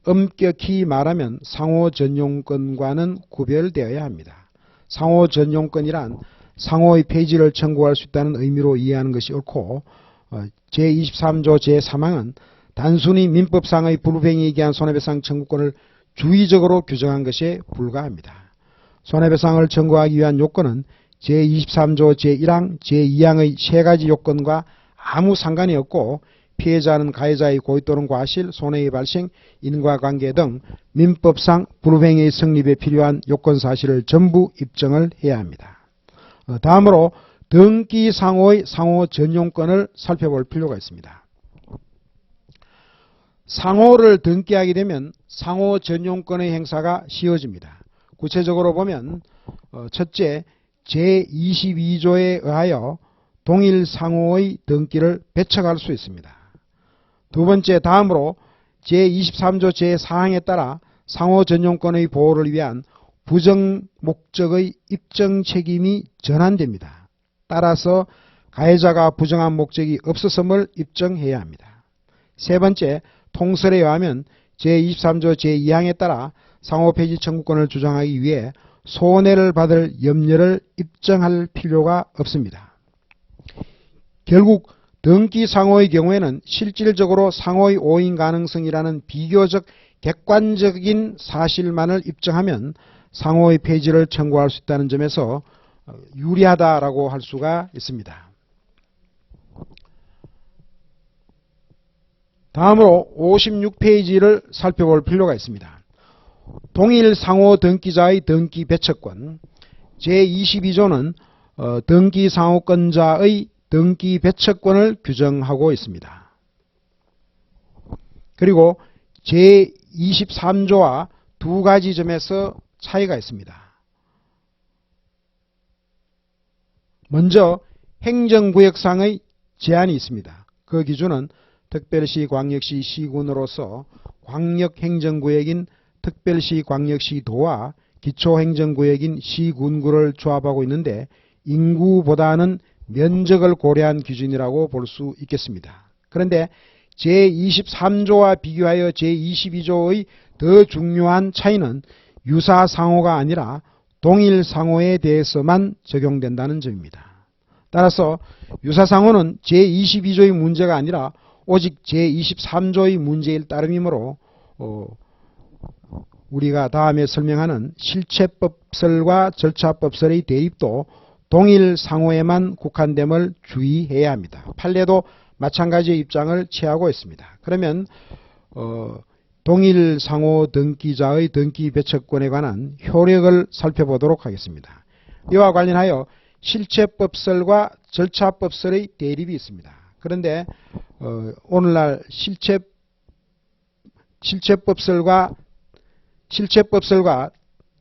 엄격히 말하면 상호 전용권과는 구별되어야 합니다. 상호 전용권이란 상호의 폐지를 청구할 수 있다는 의미로 이해하는 것이 옳고 제23조 제3항은 단순히 민법상의 불법행위에 의한 손해배상 청구권을 주의적으로 규정한 것에 불과합니다. 손해배상을 청구하기 위한 요건은 제23조 제1항, 제2항의 세 가지 요건과 아무 상관이 없고 피해자는 가해자의 고의 또는 과실, 손해의 발생, 인과관계 등 민법상 불법행위의 성립에 필요한 요건 사실을 전부 입증을 해야 합니다. 다음으로 등기 상호의 상호 전용권을 살펴볼 필요가 있습니다. 상호를 등기하게 되면 상호 전용권의 행사가 쉬워집니다. 구체적으로 보면 첫째, 제22조에 의하여 동일 상호의 등기를 배척할 수 있습니다. 두 번째, 다음으로 제23조 제4항에 따라 상호 전용권의 보호를 위한 부정 목적의 입증 책임이 전환됩니다. 따라서 가해자가 부정한 목적이 없었음을 입증해야 합니다. 세 번째, 통설에 의하면 제23조 제2항에 따라 상호 폐지 청구권을 주장하기 위해 손해를 받을 염려를 입증할 필요가 없습니다. 결국 등기 상호의 경우에는 실질적으로 상호의 오인 가능성이라는 비교적 객관적인 사실만을 입증하면 상호의 폐지를 청구할 수 있다는 점에서 유리하다라고 할 수가 있습니다. 다음으로 56페이지를 살펴볼 필요가 있습니다. 동일 상호 등기자의 등기 배척권. 제22조는 등기 상호권자의 등기 배척권을 규정하고 있습니다. 그리고 제23조와 두 가지 점에서 차이가 있습니다. 먼저 행정구역상의 제한이 있습니다. 그 기준은 특별시, 광역시, 시군으로서 광역행정구역인 특별시, 광역시, 도와 기초행정구역인 시군구를 조합하고 있는데 인구보다는 면적을 고려한 기준이라고 볼 수 있겠습니다. 그런데 제23조와 비교하여 제22조의 더 중요한 차이는 유사상호가 아니라 동일상호에 대해서만 적용된다는 점입니다. 따라서 유사상호는 제22조의 문제가 아니라 오직 제23조의 문제일 따름이므로 우리가 다음에 설명하는 실체법설과 절차법설의 대입도 동일상호에만 국한됨을 주의해야 합니다. 판례도 마찬가지의 입장을 취하고 있습니다. 그러면 동일상호 등기자의 등기 배척권에 관한 효력을 살펴보도록 하겠습니다. 이와 관련하여 실체법설과 절차법설의 대립이 있습니다. 그런데 오늘날 실체법설과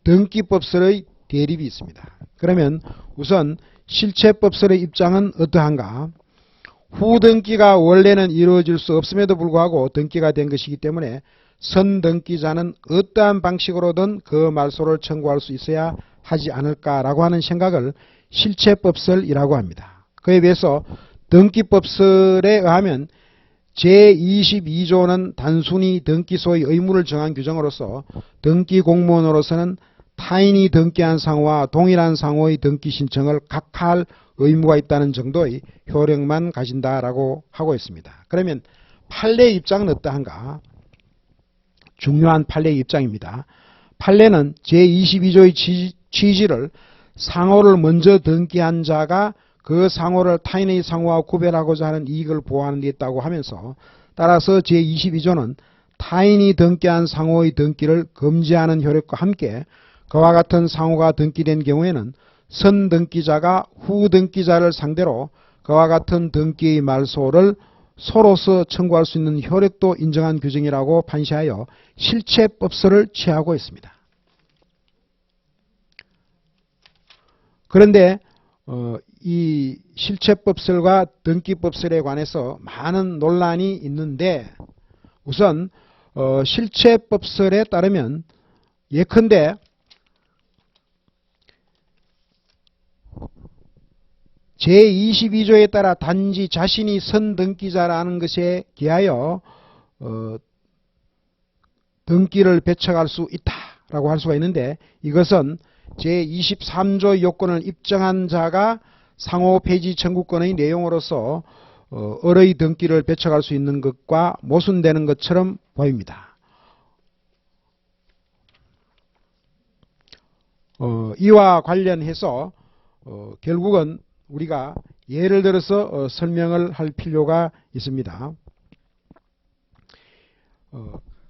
등기법설의 대립이 있습니다. 그러면 우선 실체법설의 입장은 어떠한가? 후등기가 원래는 이루어질 수 없음에도 불구하고 등기가 된 것이기 때문에 선등기자는 어떠한 방식으로든 그 말소를 청구할 수 있어야 하지 않을까라고 하는 생각을 실체법설이라고 합니다. 그에 비해서 등기법설에 의하면 제22조는 단순히 등기소의 의무를 정한 규정으로서 등기공무원으로서는 타인이 등기한 상호와 동일한 상호의 등기 신청을 각하할 의무가 있다는 정도의 효력만 가진다라고 하고 있습니다. 그러면 판례의 입장은 어떠한가? 중요한 판례의 입장입니다. 판례는 제22조의 취지를 상호를 먼저 등기한 자가 그 상호를 타인의 상호와 구별하고자 하는 이익을 보호하는 데 있다고 하면서 따라서 제22조는 타인이 등기한 상호의 등기를 금지하는 효력과 함께 그와 같은 상호가 등기된 경우에는 선등기자가 후등기자를 상대로 그와 같은 등기의 말소를 소로서 청구할 수 있는 효력도 인정한 규정이라고 판시하여 실체법설을 취하고 있습니다. 그런데 이 실체법설과 등기법설에 관해서 많은 논란이 있는데 우선 실체법설에 따르면 예컨대 제22조에 따라 단지 자신이 선등기자라는 것에 기하여 등기를 배척할 수 있다라고 할 수가 있는데 이것은 제23조 요건을 입증한 자가 상호 폐지 청구권의 내용으로서 을의 등기를 배척할 수 있는 것과 모순되는 것처럼 보입니다. 이와 관련해서 결국은 우리가 예를 들어서 설명을 할 필요가 있습니다.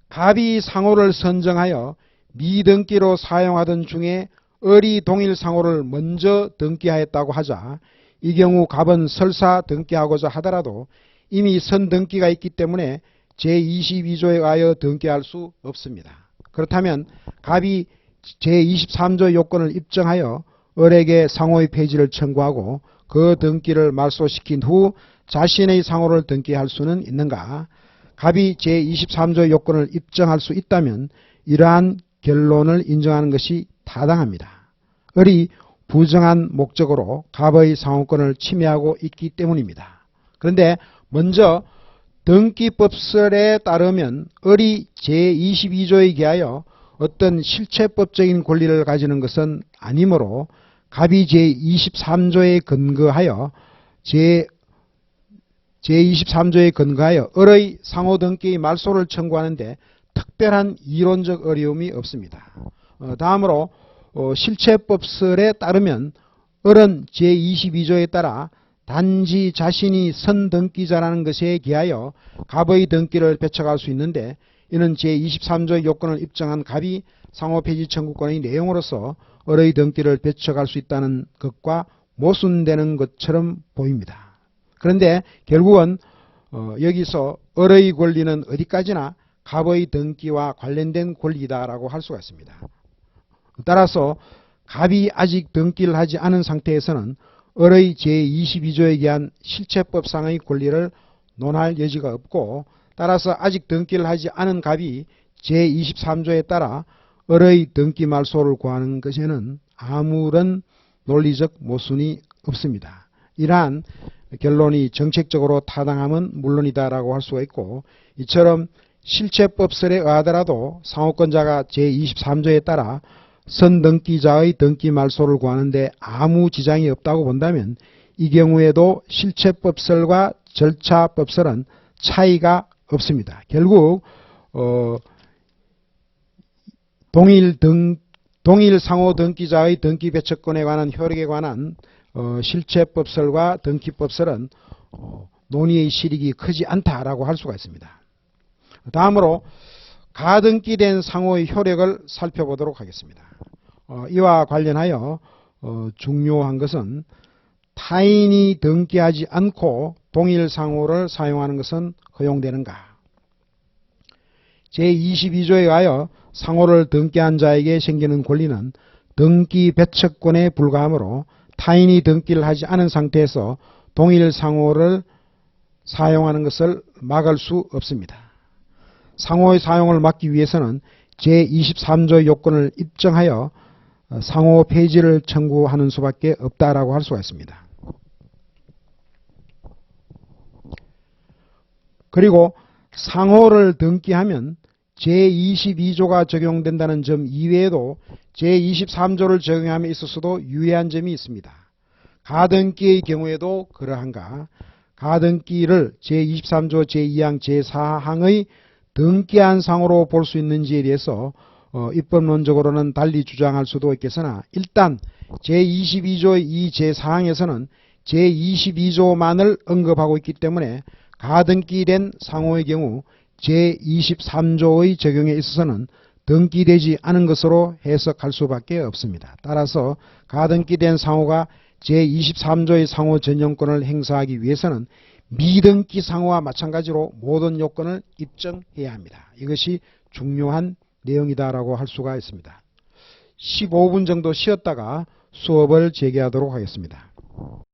갑이 상호를 선정하여 미등기로 사용하던 중에 을이 동일 상호를 먼저 등기하였다고 하자 이 경우 갑은 설사 등기하고자 하더라도 이미 선등기가 있기 때문에 제22조에 의하여 등기할 수 없습니다. 그렇다면 갑이 제23조 요건을 입증하여 을에게 상호의 폐지를 청구하고 그 등기를 말소시킨 후 자신의 상호를 등기할 수는 있는가? 갑이 제23조 요건을 입증할 수 있다면 이러한 결론을 인정하는 것이 타당합니다. 을이 부정한 목적으로 갑의 상호권을 침해하고 있기 때문입니다. 그런데 먼저 등기법설에 따르면 을이 제22조에 기하여 어떤 실체법적인 권리를 가지는 것은 아니므로 갑이 제23조에 근거하여 제23조에 근거하여 을의 상호등기의 말소를 청구하는데 특별한 이론적 어려움이 없습니다. 다음으로 실체법설에 따르면 을은 제22조에 따라 단지 자신이 선등기자라는 것에 기하여 갑의 등기를 배척할 수 있는데 이는 제23조의 요건을 입증한 갑이 상호폐지 청구권의 내용으로서 을의 등기를 배척할 수 있다는 것과 모순되는 것처럼 보입니다. 그런데 결국은 여기서 을의 권리는 어디까지나 갑의 등기와 관련된 권리다라고 할 수가 있습니다. 따라서 갑이 아직 등기를 하지 않은 상태에서는 을의 제22조에 의한 실체법상의 권리를 논할 여지가 없고, 따라서 아직 등기를 하지 않은 갑이 제23조에 따라 을의 등기 말소를 구하는 것에는 아무런 논리적 모순이 없습니다. 이러한 결론이 정책적으로 타당함은 물론이다라고 할 수가 있고, 이처럼 실체법설에 의하더라도 상호권자가 제23조에 따라 선등기자의 등기 말소를 구하는데 아무 지장이 없다고 본다면 이 경우에도 실체법설과 절차법설은 차이가 없습니다. 결국 동일 상호 등기자의 등기 배척권에 관한 효력에 관한 실체법설과 등기법설은 논의의 실익이 크지 않다라고 할 수가 있습니다. 다음으로 가등기된 상호의 효력을 살펴보도록 하겠습니다. 이와 관련하여 중요한 것은 타인이 등기하지 않고 동일 상호를 사용하는 것은 허용되는가? 제22조에 의하여 상호를 등기한 자에게 생기는 권리는 등기 배척권에 불과하므로 타인이 등기를 하지 않은 상태에서 동일 상호를 사용하는 것을 막을 수 없습니다. 상호의 사용을 막기 위해서는 제23조의 요건을 입증하여 상호 폐지를 청구하는 수밖에 없다라고 할 수가 있습니다. 그리고 상호를 등기하면 제22조가 적용된다는 점 이외에도 제23조를 적용함에 있어서도 유의한 점이 있습니다. 가등기의 경우에도 그러한가? 가등기를 제23조 제2항 제4항의 등기한 상호로 볼 수 있는지에 대해서 입법론적으로는 달리 주장할 수도 있겠으나, 일단 제22조의 이 제4항에서는 제22조만을 언급하고 있기 때문에 가등기된 상호의 경우 제23조의 적용에 있어서는 등기되지 않은 것으로 해석할 수밖에 없습니다. 따라서 가등기된 상호가 제23조의 상호 전용권을 행사하기 위해서는 미등기 상호와 마찬가지로 모든 요건을 입증해야 합니다. 이것이 중요한 내용이다라고 할 수가 있습니다. 15분 정도 쉬었다가 수업을 재개하도록 하겠습니다.